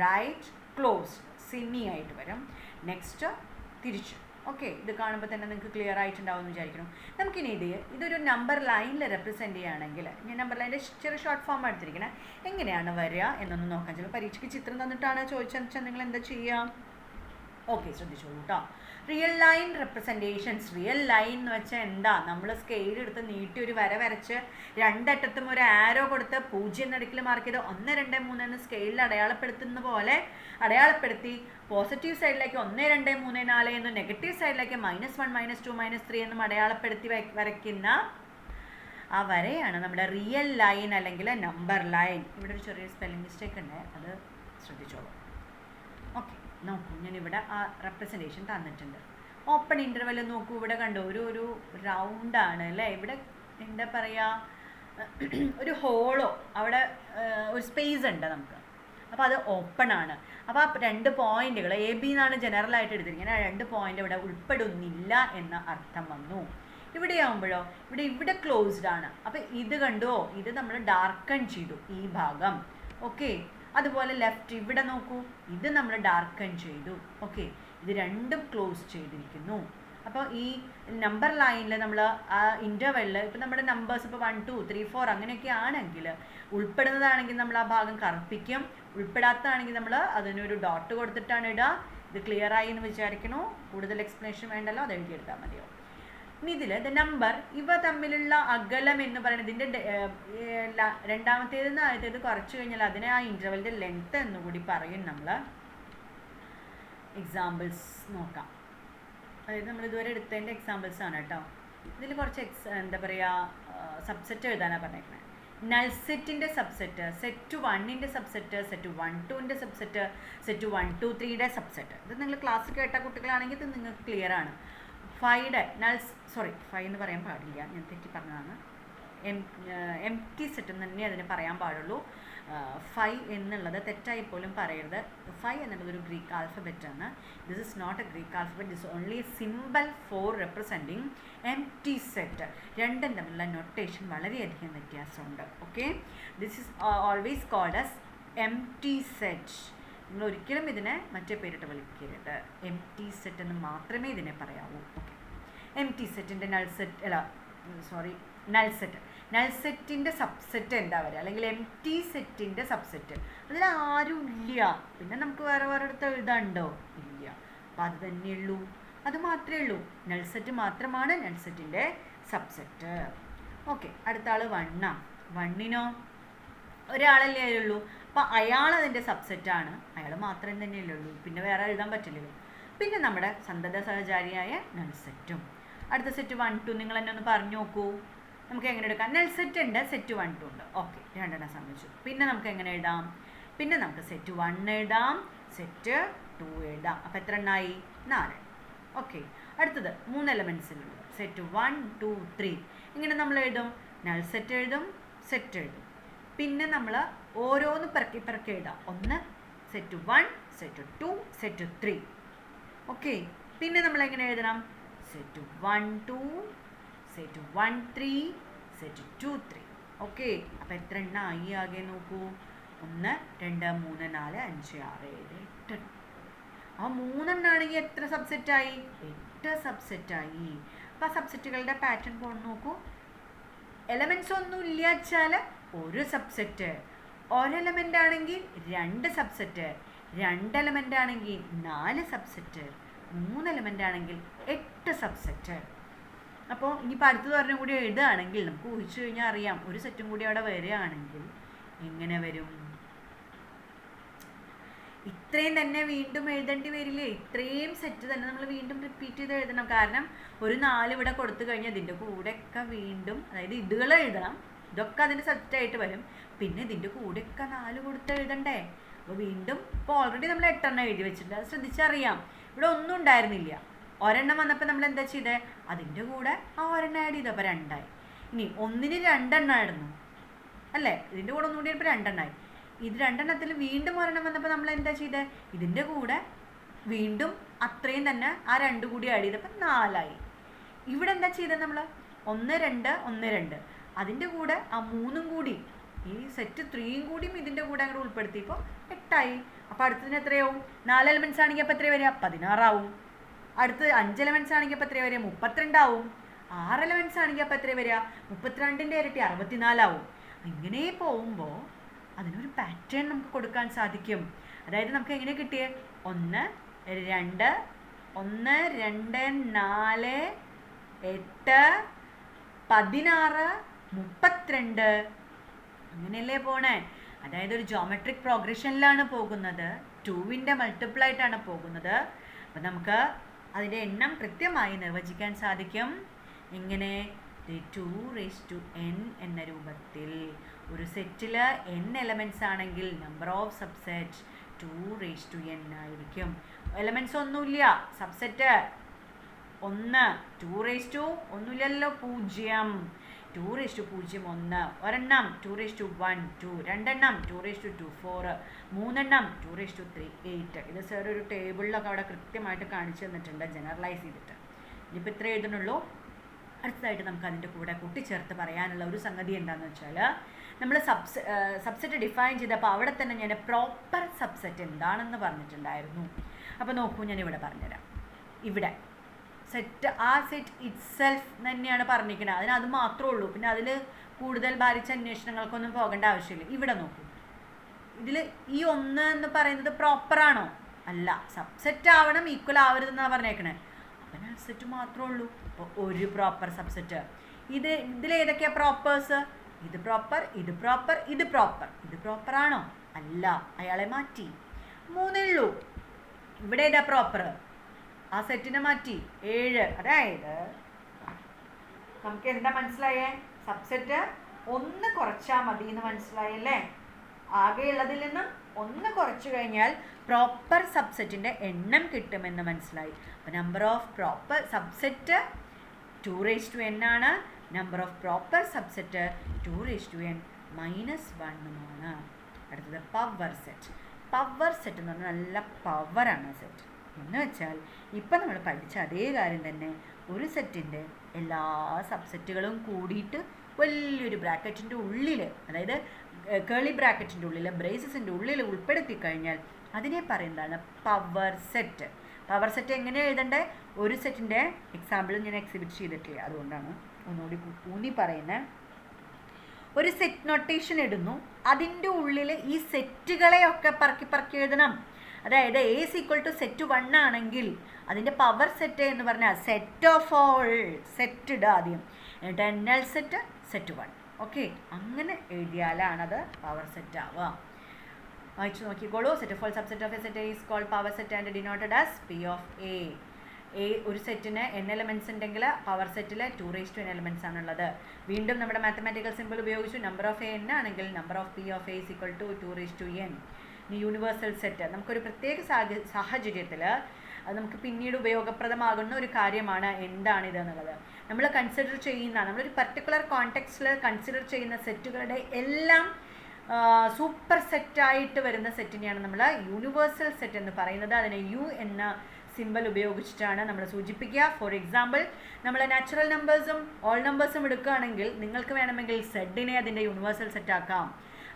right closed, semi ആയിട്ട് വരും. നെക്സ്റ്റ് തിരിച്ച്. ഓക്കെ, ഇത് കാണുമ്പോൾ തന്നെ നിങ്ങൾക്ക് ക്ലിയർ ആയിട്ടുണ്ടാവും എന്ന് വിചാരിക്കണം. നമുക്കിനി ഇതൊരു നമ്പർ ലൈനിൽ റെപ്രസെൻറ്റ് ചെയ്യുകയാണെങ്കിൽ, ഞാൻ നമ്പർ ലൈനിൻ്റെ ചെറിയ ഷോർട്ട് ഫോം എടുത്തിരിക്കണേ, എങ്ങനെയാണ് വരിക എന്നൊന്ന് നോക്കാം. ചിലപ്പോൾ പരീക്ഷയ്ക്ക് ചിത്രം തന്നിട്ടാണ് ചോദിച്ചതെന്ന് വെച്ചാൽ നിങ്ങൾ എന്താ ചെയ്യുക? ഓക്കെ, ശ്രദ്ധിച്ചോളൂ കേട്ടോ. Real line representations. Real line എന്ന് വെച്ചാൽ എന്താ? നമ്മൾ സ്കെയിൽ എടുത്ത് നീട്ടി ഒരു വര വരച്ച് രണ്ടറ്റത്തും ഒരു ആരോ കൊടുത്ത് 0 നടുക്കിൽ മാർക്ക് ചെയ്ത് 1, 2, 3 എന്ന് സ്കെയിലിൽ അടയാളപ്പെടുത്തുന്ന പോലെ അടയാളപ്പെടുത്തി പോസിറ്റീവ് സൈഡിലേക്ക് 1, 2, 3, 4 എന്നും നെഗറ്റീവ് സൈഡിലേക്ക് -1, -2, -3 എന്നും അടയാളപ്പെടുത്തി വരയ്ക്കുന്ന ആ വരയാണ് നമ്മുടെ റിയൽ ലൈൻ അല്ലെങ്കിൽ നമ്പർ ലൈൻ. ഇവിടെ ഒരു ചെറിയ സ്പെല്ലിംഗ് മിസ്റ്റേക്ക് ഉണ്ട്, അത് ശ്രദ്ധിച്ചോളൂ. ഓക്കെ, നോക്കൂ, ഞാനിവിടെ ആ റെപ്രസെൻറ്റേഷൻ തന്നിട്ടുണ്ട്. ഓപ്പൺ ഇൻ്റർവെൽ നോക്കൂ, ഇവിടെ കണ്ടു ഒരു റൗണ്ടാണ് അല്ലേ? ഇവിടെ എന്താ പറയുക, ഒരു ഹോളോ, അവിടെ ഒരു സ്പേസ് ഉണ്ട് നമുക്ക്. അപ്പോൾ അത് ഓപ്പൺ ആണ്. അപ്പോൾ ആ 2 പോയിന്റുകൾ AB എന്നാണ് ജനറലായിട്ട് എടുത്തിരിക്കുന്നത്. ആ 2 പോയിന്റ് ഇവിടെ ഉൾപ്പെടുന്നില്ല എന്ന അർത്ഥം വന്നു. ഇവിടെ ആകുമ്പോഴോ ഇവിടെ ക്ലോസ്ഡ് ആണ്. അപ്പോൾ ഇത് കണ്ടോ, ഇത് നമ്മൾ ഡാർക്കൺ ചെയ്തു ഈ ഭാഗം. ഓക്കെ, അതുപോലെ ലെഫ്റ്റ് ഇവിടെ നോക്കൂ, ഇത് നമ്മൾ ഡാർക്കൺ ചെയ്തു. ഓക്കെ, ഇത് രണ്ടും ക്ലോസ് ചെയ്തിരിക്കുന്നു. അപ്പോൾ ഈ നമ്പർ ലൈനിൽ നമ്മൾ ആ ഇൻ്റർവെല്ലിൽ ഇപ്പോൾ നമ്മുടെ നമ്പേഴ്സ് ഇപ്പോൾ 1, 2, 3, 4 അങ്ങനെയൊക്കെ ആണെങ്കിൽ, ഉൾപ്പെടുന്നതാണെങ്കിൽ നമ്മൾ ആ ഭാഗം കറുപ്പിക്കും, ഉൾപ്പെടാത്തതാണെങ്കിൽ നമ്മൾ അതിനൊരു ഡോട്ട് കൊടുത്തിട്ടാണ് ഇടുക. ഇത് ക്ലിയർ ആയി എന്ന് വിചാരിക്കണോ? കൂടുതൽ എക്സ്പ്ലനേഷൻ വേണ്ടല്ലോ, അത് എഴുതിയെടുത്താൽ മതിയോ? ഇനി ഇതിൽ നമ്പർ ഇവ തമ്മിലുള്ള അകലം എന്ന് പറയുന്നത് ഇതിൻ്റെ രണ്ടാമത്തേതെന്ന് ആദ്യത്തേത് കുറച്ച് കഴിഞ്ഞാൽ അതിനെ ആ ഇൻ്റർവെല്ലിൻ്റെ ലെങ്ത്ത് എന്നുകൂടി പറയും. നമ്മൾ എക്സാമ്പിൾസ് നോക്കാം. അതായത് നമ്മൾ ഇതുവരെ എടുത്തതിൻ്റെ എക്സാമ്പിൾസ് ആണ് കേട്ടോ. ഇതിൽ കുറച്ച് എന്താ പറയുക, സബ്സെറ്റ് എഴുതാനാണ് പറഞ്ഞേക്കുന്നത്. നൾസെറ്റിൻ്റെ സബ്സെറ്റ്, സെറ്റ് 1ൻ്റെ സബ്സെറ്റ്, സെറ്റ് 1, 2ൻ്റെ സബ്സെറ്റ്, സെറ്റ് 1, 2, 3യുടെ സബ്സെറ്റ്. ഇത് നിങ്ങൾ ക്ലാസ് കേട്ട കുട്ടികളാണെങ്കിൽ ഇത് നിങ്ങൾക്ക് ക്ലിയർ ആണ്. 5യുടെ ഫൈവ് എന്ന് പറയാൻ പാടില്ല, ഞാൻ തെറ്റി പറഞ്ഞതാണ്. എംപ്റ്റി സെറ്റ് എന്ന് തന്നെ അതിന് പറയാൻ പാടുള്ളൂ. 5 എന്നുള്ളത് തെറ്റായി പോലും പറയരുത്. 5 എന്നുള്ളത് ഒരു ഗ്രീക്ക് ആൽഫബറ്റാണ്. This is not a Greek alphabet, this only a simple for representing empty set. രണ്ടും തമ്മിലുള്ള നൊട്ടേഷൻ വളരെയധികം വ്യത്യാസമുണ്ട്. Okay, this is always called as empty set. നിങ്ങൾ ഒരിക്കലും ഇതിനെ മറ്റേ പേരിട്ട് വിളിക്കരുത്. എംപ്റ്റി സെറ്റ് എന്ന് മാത്രമേ ഇതിനെ പറയാവൂ. ഓക്കെ, എംപ്റ്റി സെറ്റിൻ്റെ നൾസെറ്റിൻ്റെ സബ്സെറ്റ് എന്താ പറയുക, അല്ലെങ്കിൽ എംപ്റ്റി സെറ്റിൻ്റെ സബ്സെറ്റ്, അതിൽ ആരും ഇല്ല. പിന്നെ നമുക്ക് വേറെ അടുത്ത് എഴുതാണ്ടോ? ഇല്ല. അപ്പോൾ അത് തന്നെയുള്ളൂ, അത് മാത്രമേ ഉള്ളൂ. നൾസെറ്റ് മാത്രമാണ് നൾസെറ്റിൻ്റെ സബ്സെറ്റ്. ഓക്കെ, അടുത്ത ആൾ 1 ആണ്. 1-നോ ഒരാളല്ലേ ഉള്ളൂ, അപ്പോൾ അയാൾ അതിൻ്റെ സബ്സെറ്റാണ്. അയാൾ മാത്രം തന്നെയല്ലേ ഉള്ളൂ, പിന്നെ വേറെ എഴുതാൻ പറ്റില്ലല്ലോ. പിന്നെ നമ്മുടെ സന്തത സഹചാരിയായ നൾസെറ്റും. അടുത്ത സെറ്റ് 1, 2 നിങ്ങൾ തന്നെ ഒന്ന് പറഞ്ഞു നോക്കൂ. നമുക്ക് എങ്ങനെ എടുക്കാം? നൾസെറ്റ് ഉണ്ട്, സെറ്റ് 1, 2 ഉണ്ട്. ഓക്കെ, രണ്ടെണ്ണം സംബന്ധിച്ചു. പിന്നെ നമുക്ക് എങ്ങനെ എഴുതാം? പിന്നെ നമുക്ക് സെറ്റ് 1 എഴുതാം, സെറ്റ് 2 എഴുതാം. അപ്പോൾ എത്ര എണ്ണമായി? 4. ഓക്കെ, അടുത്തത് 3 എലമെൻസിലുള്ളത് സെറ്റ് 1, 2, 3. ഇങ്ങനെ നമ്മൾ എഴുതും. നൾസെറ്റ് എഴുതും, സെറ്റ് എഴുതും. പിന്നെ നമ്മൾ ഓരോന്ന് പിറക്കി എഴുതാം. 1 സെറ്റ് 1, സെറ്റ് 2, സെറ്റ് 3. ഓക്കെ, പിന്നെ നമ്മൾ എങ്ങനെ എഴുതണം? Set 1, 2, set 1, 3, set 2, 3. ഓക്കെ, അപ്പോൾ എത്ര എണ്ണ ആയി ആകെ നോക്കൂ? 1, 2, 3, 4, 5, 6, 7, 8. ആ 3 എണ്ണാണെങ്കിൽ എത്ര സബ്സെറ്റായി? 8 സബ്സെറ്റായി. അപ്പോൾ ആ സബ്സെറ്റുകളുടെ പാറ്റേൺ പോകണം നോക്കൂ. എലമെൻറ്റ്സ് ഒന്നും ഇല്ല വെച്ചാൽ ഒരു സബ്സെറ്റ്, ഒരെലമെൻ്റ് ആണെങ്കിൽ 2 സബ്സെറ്റ്, 2 എലമെൻ്റ് ആണെങ്കിൽ 4 സബ്സെറ്റ്, 3 എലമെൻ്റ് ആണെങ്കിൽ 8 സബ്സെറ്റ്. അപ്പോൾ ഇനിയിപ്പോൾ അടുത്തത് പറഞ്ഞ കൂടി എഴുതുകയാണെങ്കിൽ നമുക്ക് ഊഹിച്ചു കഴിഞ്ഞാൽ അറിയാം, ഒരു സെറ്റും കൂടി അവിടെ വരികയാണെങ്കിൽ എങ്ങനെ വരും? ഇത്രയും തന്നെ വീണ്ടും എഴുതേണ്ടി വരില്ലേ? ഇത്രയും സെറ്റ് തന്നെ നമ്മൾ വീണ്ടും റിപ്പീറ്റ് ചെയ്ത് എഴുതണം. കാരണം ഒരു 4 ഇവിടെ കൊടുത്തു കഴിഞ്ഞാൽ ഇതിൻ്റെ കൂടെയൊക്കെ വീണ്ടും, അതായത് ഇതുകൾ എഴുതണം, ഇതൊക്കെ അതിൻ്റെ സെറ്റായിട്ട് വരും. പിന്നെ ഇതിൻ്റെ കൂടെയൊക്കെ 4 കൊടുത്ത് എഴുതണ്ടേ? അപ്പോൾ വീണ്ടും ഇപ്പോൾ ഓൾറെഡി നമ്മൾ 8 എണ്ണം എഴുതി വെച്ചിട്ടുണ്ട്. അത് ശ്രദ്ധിച്ചറിയാം, ഇവിടെ ഒന്നും ഉണ്ടായിരുന്നില്ല. ഒരെണ്ണം വന്നപ്പോൾ നമ്മൾ എന്താ ചെയ്തേ? അതിൻ്റെ കൂടെ ആ ഒരെണ്ണം ആഡ് ചെയ്തപ്പോൾ 2 ആയി. ഇനി ഒന്നിന് 2 എണ്ണം ആയിരുന്നു അല്ലേ? ഇതിൻ്റെ കൂടെ ഒന്നുകൂടി ഇപ്പോൾ 2 എണ്ണമായി. ഇത് 2 എണ്ണത്തിൽ വീണ്ടും ഒരെണ്ണം വന്നപ്പോൾ നമ്മൾ എന്താ ചെയ്തേ? ഇതിൻ്റെ കൂടെ വീണ്ടും അത്രയും തന്നെ ആ 2 കൂടി ആഡ് ചെയ്തപ്പോൾ 4 ആയി. ഇവിടെ എന്താ ചെയ്തത് നമ്മൾ? 1 2 1 2, അതിൻ്റെ കൂടെ ആ 3 കൂടി, ഈ സെറ്റ് 3 കൂടിയും ഇതിൻ്റെ കൂടെ അങ്ങോട്ട് ഉൾപ്പെടുത്തിയപ്പോൾ 8 ആയി. അപ്പോൾ അടുത്തതിന് എത്രയാവും? 4 എലമെൻറ്റ്സ് ആണെങ്കിൽ അപ്പോൾ എത്ര വരിക? 16 ആവും. അടുത്ത് 5 എലമെൻറ്റ്സ് ആണെങ്കിൽ അപ്പോൾ എത്ര വരിക? 32 ആവും. 6 എലമെൻറ്റ്സ് ആണെങ്കിൽ അപ്പോൾ എത്ര വരിക? 32ൻ്റെ ഇരട്ടി 64 ആവും. ഇങ്ങനെ പോകുമ്പോൾ അതിനൊരു പാറ്റേൺ നമുക്ക് കൊടുക്കാൻ സാധിക്കും. അതായത് നമുക്ക് എങ്ങനെ കിട്ടിയേ? 1 2 1 2 4 8 16 32 അങ്ങനെയല്ലേ പോണേ? അതായത് ഒരു ജോമെട്രിക് പ്രോഗ്രഷനിലാണ് പോകുന്നത്, 2ൻ്റെ മൾട്ടിപ്പിൾ ആയിട്ടാണ് പോകുന്നത്. അപ്പം നമുക്ക് അതിൻ്റെ എണ്ണം കൃത്യമായി നിർവചിക്കാൻ സാധിക്കും. എങ്ങനെ? 2n എന്ന രൂപത്തിൽ. ഒരു സെറ്റിൽ n എലമെൻറ്റ്സ് ആണെങ്കിൽ നമ്പർ ഓഫ് സബ്സെറ്റ് 2n ആയിരിക്കും. എലമെൻറ്റ്സ് ഒന്നുമില്ല, സബ്സെറ്റ് 1, 2 ഒന്നുമില്ലല്ലോ, 0, 2 0 1, ഒരെണ്ണം 2 1 2, രണ്ടെണ്ണം 2 4, മൂന്നെണ്ണം 2 3 8. ഇത് സാർ ഒരു ടേബിളിലൊക്കെ അവിടെ കൃത്യമായിട്ട് കാണിച്ചു തന്നിട്ടുണ്ട്, ജനറലൈസ് ചെയ്തിട്ട്. ഇനിയിപ്പോൾ ഇത്ര എഴുതുന്നുള്ളൂ. അടുത്തതായിട്ട് നമുക്ക് അതിൻ്റെ കൂടെ കൂട്ടിച്ചേർത്ത് പറയാനുള്ള ഒരു സംഗതി എന്താണെന്ന് വെച്ചാൽ, നമ്മൾ സബ്സെറ്റ് ഡിഫൈൻ ചെയ്തപ്പോൾ അവിടെ തന്നെ ഞാൻ പ്രോപ്പർ സബ്സെറ്റ് എന്താണെന്ന് പറഞ്ഞിട്ടുണ്ടായിരുന്നു. അപ്പോൾ നോക്കൂ, ഞാനിവിടെ പറഞ്ഞുതരാം. ഇവിടെ സെറ്റ്, ആ സെറ്റ് ഇറ്റ്സെൽഫ് തന്നെയാണ് പറഞ്ഞിരിക്കുന്നത്, അതിന് അത് മാത്രമേ ഉള്ളൂ. പിന്നെ അതിൽ കൂടുതൽ ഭാരിച്ച അന്വേഷണങ്ങൾക്കൊന്നും പോകേണ്ട ആവശ്യമില്ല. ഇവിടെ നോക്കൂ, ഇതിൽ ഈ 1 എന്ന് പറയുന്നത് പ്രോപ്പറാണോ? അല്ല, സബ്സെറ്റ് ആവണം, ഈക്വൽ ആവരുതെന്നാണ് പറഞ്ഞേക്കണേ. അപ്പം നൾ സെറ്റ് മാത്രമേ ഉള്ളൂ. അപ്പോൾ ഒരു പ്രോപ്പർ സബ്സെറ്റ്. ഇതിലേതൊക്കെയാണ് പ്രോപ്പേഴ്സ്? ഇത് പ്രോപ്പർ, ഇത് പ്രോപ്പർ, ഇത് പ്രോപ്പർ. ഇത് പ്രോപ്പറാണോ? അല്ല, അയാളെ മാറ്റി. 3 ഉള്ളൂ. ഇവിടെ ഏതാ പ്രോപ്പർ? ആ സെറ്റിനെ മാറ്റി 7. അതായത് നമുക്ക് എന്താ മനസ്സിലായേ? സബ്സെറ്റ് 1 കുറച്ചാൽ മതി എന്ന് മനസ്സിലായല്ലേ? ആകെയുള്ളതിൽ നിന്നും 1 കുറച്ചു കഴിഞ്ഞാൽ പ്രോപ്പർ സബ്സെറ്റിൻ്റെ എണ്ണം കിട്ടുമെന്ന് മനസ്സിലായി. അപ്പോൾ number of proper subset 2n ആണ്. Number of proper subset 2n -1 അടുത്തത് പവർ സെറ്റ്. പവർ സെറ്റ് എന്ന് പറഞ്ഞാൽ നല്ല പവറാണ് സെറ്റ് എന്ന് വെച്ചാൽ, ഇപ്പം നമ്മൾ പഠിച്ച അതേ കാര്യം തന്നെ. ഒരു സെറ്റിൻ്റെ എല്ലാ സബ്സെറ്റുകളും കൂടിയിട്ട് വലിയൊരു ബ്രാക്കറ്റിൻ്റെ ഉള്ളിൽ, അതായത് കേളി ബ്രാക്കറ്റിൻ്റെ ഉള്ളിൽ, ബ്രേസസിൻ്റെ ഉള്ളിൽ ഉൾപ്പെടുത്തി കഴിഞ്ഞാൽ അതിനെ പറയുന്നതാണ് പവർ സെറ്റ്. പവർ സെറ്റ് എങ്ങനെ എഴുതണ്ടേ? ഒരു സെറ്റിൻ്റെ എക്സാമ്പിൾ ഞാൻ എക്സിബിറ്റ് ചെയ്തിട്ടില്ല, അതുകൊണ്ടാണ് ഒന്നുകൂടി ഊന്നി പറയുന്നത്. ഒരു സെറ്റ് നൊട്ടേഷൻ ഇടുന്നു, അതിൻ്റെ ഉള്ളിൽ ഈ സെറ്റുകളെയൊക്കെ പറക്കി എഴുതണം. അതായത് A = സെറ്റ് 1 ആണെങ്കിൽ അതിൻ്റെ പവർ സെറ്റ് എന്ന് പറഞ്ഞാൽ സെറ്റ് ഓഫ് ഓൾ സെറ്റ് ഇടുക ആദ്യം, എന്നിട്ട് നൾ സെറ്റ് സെറ്റ് 1. ഓക്കെ, അങ്ങനെ എഴുതിയാലാണത് പവർ സെറ്റ് ആവുക. വായിച്ചു നോക്കിക്കോളൂ. Set of all subset of A set is called power set and denoted as P of A. ഒരു സെറ്റിന് n എലമെൻറ്റ്സ് ഉണ്ടെങ്കിൽ പവർ സെറ്റിൽ 2n എലമെൻറ്റ്സ് ആണുള്ളത്. വീണ്ടും നമ്മുടെ മാത്തമാറ്റിക്കൽ സിമ്പിൾ ഉപയോഗിച്ചു. നമ്പർ ഓഫ് n ആണെങ്കിൽ number of P of A = 2n. ഇനി യൂണിവേഴ്സൽ സെറ്റ് നമുക്കൊരു പ്രത്യേക സാഹചര്യത്തിൽ അത് നമുക്ക് പിന്നീട് ഉപയോഗപ്രദമാകുന്ന ഒരു കാര്യമാണ്. എന്താണിതെന്നുള്ളത് നമ്മൾ കൺസിഡർ ചെയ്യുന്ന, നമ്മളൊരു പർട്ടിക്കുലർ കോണ്ടെക്സ്റ്റിൽ കൺസിഡർ ചെയ്യുന്ന സെറ്റുകളുടെ എല്ലാം സൂപ്പർ സെറ്റായിട്ട് വരുന്ന സെറ്റിനെയാണ് നമ്മൾ യൂണിവേഴ്സൽ സെറ്റ് എന്ന് പറയുന്നത്. അതിനെ U എന്ന സിമ്പൽ ഉപയോഗിച്ചിട്ടാണ് നമ്മൾ സൂചിപ്പിക്കുക. ഫോർ എക്സാമ്പിൾ, നമ്മൾ നാച്ചുറൽ നമ്പേഴ്സും ഓൾ നമ്പേഴ്സും എടുക്കുകയാണെങ്കിൽ നിങ്ങൾക്ക് വേണമെങ്കിൽ സെഡിനെ അതിൻ്റെ യൂണിവേഴ്സൽ സെറ്റാക്കാം,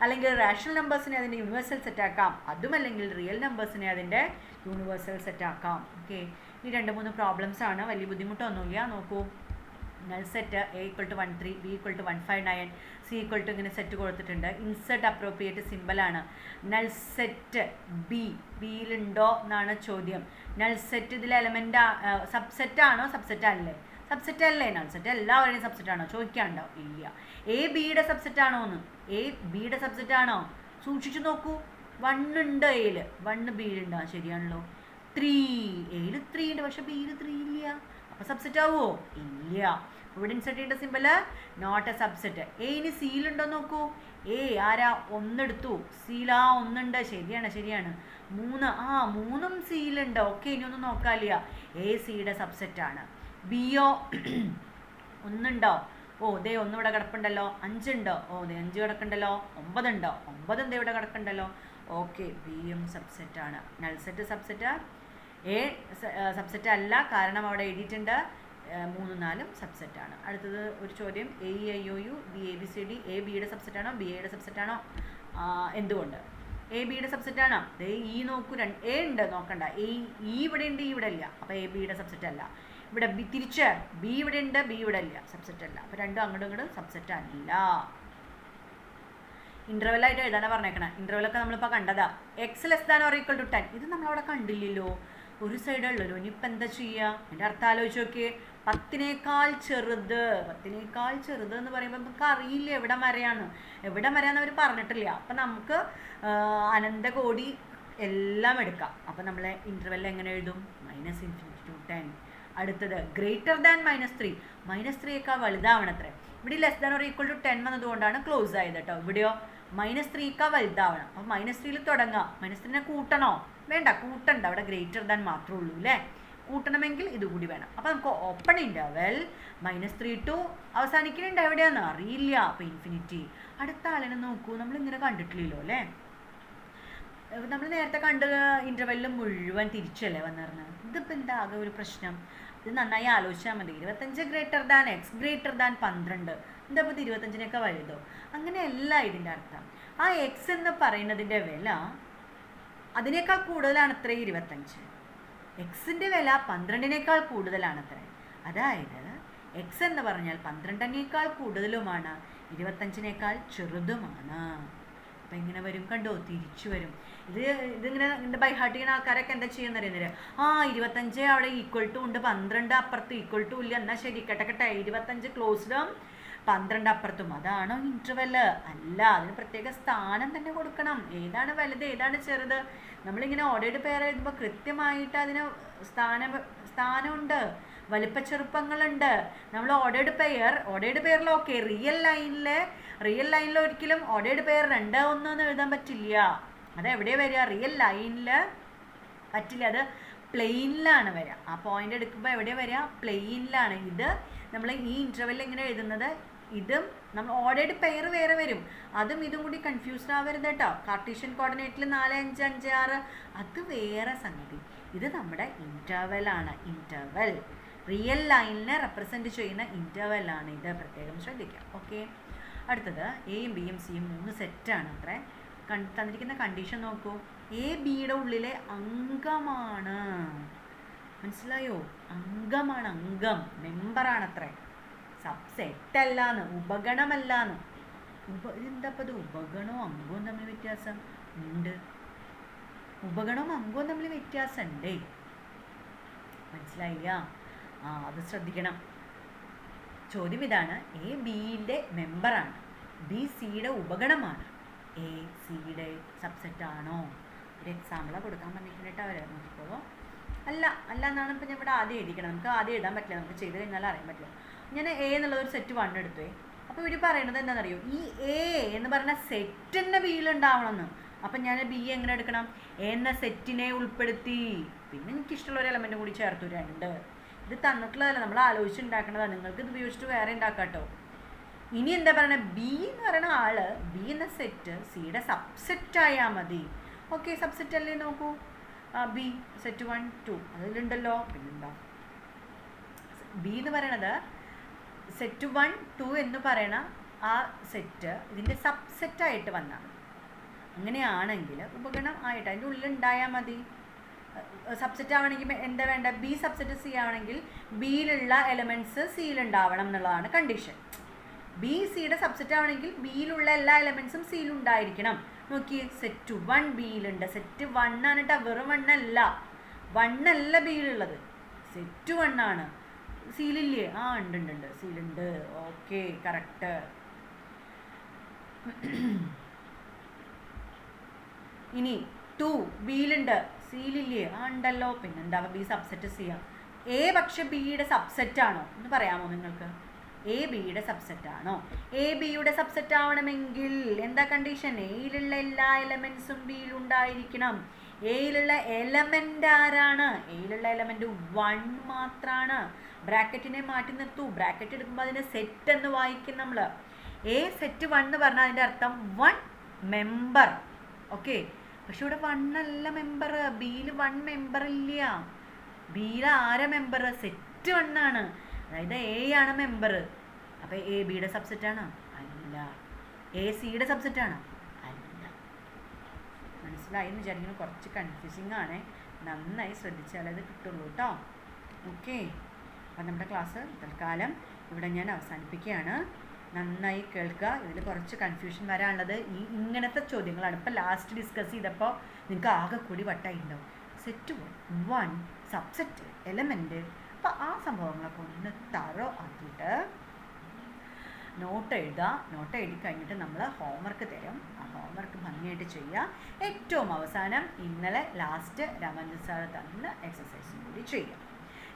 അല്ലെങ്കിൽ റാഷണൽ നമ്പേഴ്സിനെ അതിൻ്റെ യൂണിവേഴ്സൽ സെറ്റാക്കാം, അതുമല്ലെങ്കിൽ റിയൽ നമ്പേഴ്സിനെ അതിൻ്റെ യൂണിവേഴ്സൽ സെറ്റാക്കാം. ഓക്കെ, ഈ 2-3 പ്രോബ്ലംസ് ആണ്, വലിയ ബുദ്ധിമുട്ടൊന്നുമില്ല. നോക്കൂ, null set A = 1 3, B = 1 5 9, C = ഇങ്ങനെ സെറ്റ് കൊടുത്തിട്ടുണ്ട്. ഇൻസെർട്ട് അപ്രോപ്രിയേറ്റ് സിമ്പിളാണ്. നൾ സെറ്റ് ബിയിലുണ്ടോ എന്നാണ് ചോദ്യം. നൾ സെറ്റ് ഇതിൽ എലമെൻ്റ് സബ്സെറ്റ് ആണോ? സബ്സെറ്റ് അല്ലേ? സബ്സെറ്റ് അല്ലേ? നൾ സെറ്റ് എല്ലാവരുടെയും സബ്സെറ്റ് ആണോ ചോദിക്കാണ്ടോ? ഇല്ല. എ ബിയുടെ സബ്സെറ്റ് ആണോ എന്ന്? എ ബിയുടെ സബ്സെറ്റ് ആണോ? സൂക്ഷിച്ചു നോക്കൂ. 1 ഉണ്ട് എയിൽ, 1 ബിയിലുണ്ടോ? ശരിയാണല്ലോ. 3 എയിൽ 3 ഉണ്ട്, പക്ഷെ ബിയിൽ 3 ഇല്ല. അപ്പോൾ സബ്സെറ്റ് ആവുമോ? ഇല്ല. ഇവിടെ ഇൻസെർട്ട് ചെയ്യേണ്ട symbol not A subset. A ഇനി സീലുണ്ടോ നോക്കൂ. എ ആരാ? 1 എടുത്തു. സീലാ 1 ഉണ്ട്. ശരിയാണ് 3. 3ഉം സീലുണ്ട്. ഓക്കെ, ഇനി ഒന്നും നോക്കാനില്ല. എ സിയുടെ സബ്സെറ്റാണ്. ബിയോ 1 ഉണ്ടോ? ഓ ദേ 1 ഇവിടെ കിടപ്പുണ്ടല്ലോ. 5 ഉണ്ടോ? ഓ ദേ 5 കിടക്കുന്നുണ്ടല്ലോ. 9 ഉണ്ടോ? 9 എന്താ ഇവിടെ കിടക്കുന്നുണ്ടല്ലോ. ഓക്കെ, ബിയും സബ്സെറ്റാണ്. Null set subset. A subset അല്ല, കാരണം അവിടെ എഴുതിയിട്ടുണ്ട് 3, 4 സബ്സെറ്റാണ്. അടുത്തത് ഒരു ചോദ്യം, A E I O U B A B C D. A ബിയുടെ സബ്സെറ്റാണോ? ബി എയുടെ സബ്സെറ്റാണോ? എന്തുകൊണ്ട്? എ ബിയുടെ സബ്സെറ്റാണോ? ദേ ഇ നോക്കൂ. എ ഉണ്ട്, നോക്കണ്ട. ഇ ഇവിടെ ഉണ്ട്, ഇവിടെ ഇല്ല. അപ്പോൾ എ ബിയുടെ സബ്സെറ്റ് അല്ല. ഇവിടെ തിരിച്ച് ബി ഇവിടെ ഉണ്ട്, ബി ഇവിടെ ഇല്ല, സബ്സെറ്റ് അല്ല. അപ്പോൾ രണ്ടും അങ്ങോട്ടും ഇങ്ങോട്ടും സബ്സെറ്റ് അല്ല. ഇൻ്റർവെല്ലായിട്ട് എഴുതാനാണ് പറഞ്ഞേക്കണം. ഇൻ്റർവെല്ലൊക്കെ നമ്മളിപ്പോൾ കണ്ടതാ. X less than or equal to 10. ഇത് നമ്മളവിടെ കണ്ടില്ലല്ലോ, ഒരു സൈഡേ ഉള്ളല്ലോ. ഇനിയിപ്പോൾ എന്താ ചെയ്യുക? എൻ്റെ അർത്ഥം ആലോചിച്ച് നോക്കിയേ. 10നേക്കാൾ ചെറുത് എന്ന് പറയുമ്പോൾ നമുക്ക് അറിയില്ല എവിടെ വരെയാണെന്ന് അവർ പറഞ്ഞിട്ടില്ല. അപ്പം നമുക്ക് അനന്തകോടി എല്ലാം എടുക്കാം. അപ്പം നമ്മൾ ഇൻ്റർവെൽ എങ്ങനെ എഴുതും? -∞ to 10. അടുത്തത് ഗ്രേറ്റർ ദാൻ -3. -3യേക്കാൾ വലുതാവണത്രേ. ഇവിടെ less than or equal to 10 വന്നതുകൊണ്ടാണ് ക്ലോസ് ആയത് കേട്ടോ. ഇവിടെയോ -3യേക്കാൾ വലുതാവണം. അപ്പം -3യിൽ തുടങ്ങാം. -3നെ കൂട്ടണോ? വേണ്ട, കൂട്ടണ്ട. അവിടെ ഗ്രേറ്റർ ദാൻ മാത്രമേ ഉള്ളൂ അല്ലേ. കൂട്ടണമെങ്കിൽ ഇതുകൂടി വേണം. അപ്പം നമുക്ക് ഓപ്പൺ ഇൻ്റർവെൽ -3 to അവസാനിക്കുന്നുണ്ട്. എവിടെയാണെന്ന് അറിയില്ല. അപ്പോൾ ഇൻഫിനിറ്റി. അടുത്ത ആളിനെ നോക്കൂ. നമ്മളിങ്ങനെ കണ്ടിട്ടില്ലല്ലോ അല്ലേ. നമ്മൾ നേരത്തെ കണ്ട് ഇൻ്റർവെല്ലിൽ മുഴുവൻ തിരിച്ചല്ലേ വന്നിരുന്നത്. ഇതിപ്പോൾ എന്താ ആകെ ഒരു പ്രശ്നം? ഇത് നന്നായി ആലോചിച്ചാൽ മതി. 25 greater than X greater than 12. എന്താ ഇപ്പോൾ 25നേക്കാൾ വലുതോ? അങ്ങനെയല്ല ഇതിൻ്റെ അർത്ഥം. ആ എക്സ് എന്ന് പറയുന്നതിൻ്റെ വില അതിനേക്കാൾ കൂടുതലാണത്രേ 25. എക്സിൻ്റെ വില 12നേക്കാൾ കൂടുതലാണത്രേ. അതായത് എക്സ് എന്ന് പറഞ്ഞാൽ 12നേക്കാൾ കൂടുതലുമാണ്, 25നേക്കാൾ ചെറുതുമാണ്. അപ്പം എങ്ങനെ വരും? കണ്ടോ, തിരിച്ചു വരും. ഇതിങ്ങനെ ബൈ ഹാർട്ട് ചെയ്യുന്ന ആൾക്കാരൊക്കെ എന്താ ചെയ്യുന്ന അറിയുന്നില്ല. 25 അവിടെ ഈക്വൽ ടു ഉണ്ട്, 12 അപ്പുറത്ത് ഈക്വൽ ടു ഇല്ല. എന്നാൽ ശരി, കെട്ടെ 25 ക്ലോസ്ഡും 12 അപ്പുറത്തും. അതാണോ ഇൻ്റർവെല്? അല്ല, അതിന് പ്രത്യേക സ്ഥാനം തന്നെ കൊടുക്കണം. ഏതാണ് വലുത്, ഏതാണ് ചെറുത്? നമ്മളിങ്ങനെ ഓർഡേർഡ് പെയർ എഴുതുമ്പോൾ കൃത്യമായിട്ട് അതിന് സ്ഥാനമുണ്ട്, വലിപ്പച്ചെറുപ്പങ്ങളുണ്ട്. നമ്മൾ ഓർഡേർഡ് പെയറിൽ ഓക്കെ. റിയൽ ലൈനിൽ ഒരിക്കലും ഓർഡേർഡ് പെയർ 2, 1 എന്ന് എഴുതാൻ പറ്റില്ല. അതെവിടെ വരിക? റിയൽ ലൈനിൽ പറ്റില്ല, അത് പ്ലെയിനിലാണ് വരിക. ആ പോയിന്റ് എടുക്കുമ്പോൾ എവിടെ വരിക? പ്ലെയിനിലാണ്. ഇത് നമ്മൾ ഈ ഇൻ്റർവെല്ലിൽ എങ്ങനെ എഴുതുന്നത്? ഇതും നമ്മൾ ഓർഡേർഡ് പെയർ വേറെ വരും. അതും ഇതും കൂടി കൺഫ്യൂസ്ഡ് ആവരുത് കേട്ടോ. കാർട്ടീഷ്യൻ കോർഡിനേറ്റിൽ 4, 5, 5, 6 അത് വേറെ സംഗതി. ഇത് നമ്മുടെ ഇൻ്റർവെല്ലാണ്. ഇൻ്റർവെൽ റിയൽ ലൈനിനെ റെപ്രസെൻറ്റ് ചെയ്യുന്ന ഇൻ്റർവെല്ലാണ് ഇത്. പ്രത്യേകം ശ്രദ്ധിക്കാം. ഓക്കെ, അടുത്തത് എയും ബിയും സിയും 3 സെറ്റാണ് അത്രേ. തന്നിരിക്കുന്ന കണ്ടീഷൻ നോക്കൂ. എ ബിയുടെ ഉള്ളിലെ അംഗമാണ്. മനസ്സിലായോ? അംഗമാണ്, അംഗം, മെമ്പറാണത്രേ. സബ്സെറ്റ് അല്ലാന്ന്, ഉപഗണമല്ലാന്ന്. ഇതെന്താപ്പോൾ ഇത് ഉപഗണവും അംഗവും തമ്മിൽ വ്യത്യാസം ഉണ്ട്. ഉപഗണവും അംഗവും തമ്മിൽ വ്യത്യാസം ഉണ്ടേ. മനസ്സിലായില്ല? അത് ശ്രദ്ധിക്കണം. ചോദ്യം ഇതാണ്, എ ബിയുടെ മെമ്പറാണ്, ബി സിയുടെ ഉപഗണമാണ്, എ സിയുടെ സബ്സെറ്റ് ആണോ? ഒരു എക്സാമ്പിളാണ് കൊടുക്കാൻ പറഞ്ഞിട്ട് അവർ നോക്കിക്കോളൂ. അല്ല എന്നാണ് ഇപ്പം ഞാൻ ഇവിടെ ആദ്യം എഴുതിക്കണം. നമുക്ക് ആദ്യം എഴുതാൻ പറ്റില്ല, നമുക്ക് ചെയ്ത് കഴിഞ്ഞാൽ അറിയാൻ പറ്റില്ല. ഞാൻ എ എന്നുള്ളതൊരു സെറ്റ് 1 എടുത്തേ. അപ്പോൾ ഇവർ പറയുന്നത് എന്താണെന്നറിയോ? ഈ എ എന്ന് പറയുന്ന സെറ്റ് തന്നെ ബിയിലുണ്ടാവണമെന്ന്. അപ്പം ഞാൻ ബി എങ്ങനെ എടുക്കണം? എ എന്ന സെറ്റിനെ ഉൾപ്പെടുത്തി, പിന്നെ എനിക്കിഷ്ടമുള്ള ഒരു എലമെൻറ്റും കൂടി ചേർത്തു, 2. ഇത് തന്നിട്ടുള്ളതല്ല, നമ്മൾ ആലോചിച്ചുണ്ടാക്കണതാണ്. നിങ്ങൾക്ക് ഇത് ഉപയോഗിച്ചിട്ട് വേറെ ഉണ്ടാക്കാം കേട്ടോ. ഇനി എന്താ പറയുന്നത്? ബി എന്ന് പറയുന്ന ആള്, ബി എന്ന സെറ്റ് സിയുടെ സബ്സെറ്റ് ആയാൽ മതി. ഓക്കെ, സബ്സെറ്റ് അല്ലേ? നോക്കൂ, ബി സെറ്റ് 1, 2 അതിലുണ്ടല്ലോ. പിന്നെന്താ ബി എന്ന് പറയണത് സെറ്റ് 1, 2 എന്ന് പറയണ ആ സെറ്റ് ഇതിൻ്റെ സബ്സെറ്റായിട്ട് വന്നാൽ, അങ്ങനെയാണെങ്കിൽ ഉപഗണം ആയിട്ട് അതിൻ്റെ ഉള്ളിൽ ഉണ്ടായാൽ മതി. സബ്സെറ്റ് ആവണമെങ്കിൽ എന്താ വേണ്ട? ബി സബ്സെറ്റ് സി ആവണമെങ്കിൽ ബിയിലുള്ള എലമെൻറ്റ്സ് സിയിലുണ്ടാവണം എന്നുള്ളതാണ് കണ്ടീഷൻ. ബി സിയുടെ സബ്സെറ്റ് ആവണമെങ്കിൽ ബിയിലുള്ള എല്ലാ എലമെൻറ്റ്സും സിയിലുണ്ടായിരിക്കണം. നോക്കി, സെറ്റ് 1 ബിയിലുണ്ട്. സെറ്റ് 1 ആണ് കേട്ടോ, വെറും 1 അല്ല ബിയിലുള്ളത്, സെറ്റ് 1 ആണ്. സീലില്ലേ? ആ ഉണ്ട് ഉണ്ട് ഉണ്ട്, സീലുണ്ട്. Okay, correct. ഇനി 2 ബിയിലുണ്ട്, സീലില്ലേ? ആ ഉണ്ടല്ലോ. പിന്നെന്താ ബി സബ്സെറ്റ് ചെയ്യാം. എ പക്ഷെ ബിയുടെ സബ്സെറ്റ് ആണോ എന്ന് പറയാമോ നിങ്ങൾക്ക്? എ ബിയുടെ സബ്സെറ്റ് ആണോ? എ ബിയുടെ സബ്സെറ്റ് ആവണമെങ്കിൽ എന്താ കണ്ടീഷൻ? എയിലുള്ള എല്ലാ എലമെന്റ്സും ബിയിൽ ഉണ്ടായിരിക്കണം. എയിലുള്ള എലമെന്റ് ആരാണ്? എയിലുള്ള എലമെന്റ് 1 മാത്രമാണ്. ബ്രാക്കറ്റിനെ മാറ്റി നിർത്തൂ. ബ്രാക്കറ്റ് എടുക്കുമ്പോൾ അതിനെ സെറ്റ് എന്ന് വായിക്കും നമ്മൾ. എ സെറ്റ് 1 എന്ന് പറഞ്ഞാൽ അതിൻ്റെ അർത്ഥം 1 മെമ്പർ. ഓക്കെ, പക്ഷെ ഇവിടെ 1 അല്ല മെമ്പർ. ബിയിൽ 1 മെമ്പർ ഇല്ല. ബിയിൽ ആരാ മെമ്പർ? സെറ്റ് 1 ആണ്. അതായത് എ ആണ് മെമ്പർ. അപ്പോൾ എ ബിയുടെ സബ്സെറ്റ് ആണോ? അല്ല. എ സിയുടെ സബ്സെറ്റ് ആണോ? അല്ല. മനസ്സിലായി എന്ന് വിചാരിക്കുന്നു. കുറച്ച് കൺഫ്യൂസിങ് ആണ്. നന്നായി ശ്രദ്ധിച്ചാൽ അത് കിട്ടുള്ളൂ കേട്ടോ. ഓക്കെ, അപ്പം നമ്മുടെ ക്ലാസ് തൽക്കാലം ഇവിടെ ഞാൻ അവസാനിപ്പിക്കുകയാണ്. നന്നായി കേൾക്കുക. ഇതിൽ കുറച്ച് കൺഫ്യൂഷൻ വരാനുള്ളത് ഇങ്ങനത്തെ ചോദ്യങ്ങളാണ്. ഇപ്പോൾ ലാസ്റ്റ് ഡിസ്കസ് ചെയ്തപ്പോൾ നിങ്ങൾക്ക് ആകെ കൂടി വട്ടായിട്ടുണ്ടാവും. Set 1 subset element. അപ്പോൾ ആ സംഭവങ്ങളൊക്കെ ഒന്ന് തറോ ആക്കിയിട്ട് നോട്ട് എഴുതുക. നോട്ട് എഴുതി കഴിഞ്ഞിട്ട് നമ്മൾ ഹോംവർക്ക് തരും. ആ ഹോംവർക്ക് ഭംഗിയായിട്ട് ചെയ്യുക. ഏറ്റവും അവസാനം ഇന്നലെ ലാസ്റ്റ് രാമചന്ദ്രൻ സാർ തന്ന എക്സസൈസും കൂടി ചെയ്യുക.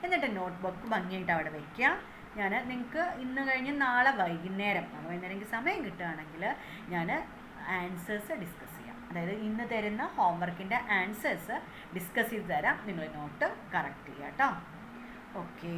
എന്നിട്ട് നോട്ട് ബുക്ക് ഭംഗിയായിട്ട് അവിടെ വയ്ക്കുക. ഞാൻ നിങ്ങൾക്ക് ഇന്ന് കഴിഞ്ഞ് നാളെ വൈകുന്നേരം എനിക്ക് സമയം കിട്ടുകയാണെങ്കിൽ ഞാൻ ആൻസേഴ്സ് ഡിസ്കസ് ചെയ്യാം. അതായത് ഇന്ന് തരുന്ന ഹോംവർക്കിൻ്റെ ആൻസേഴ്സ് ഡിസ്കസ് ചെയ്ത് തരാം. നിങ്ങൾ നോട്ട് കറക്റ്റ് ചെയ്യുക കേട്ടോ. ഓക്കെ.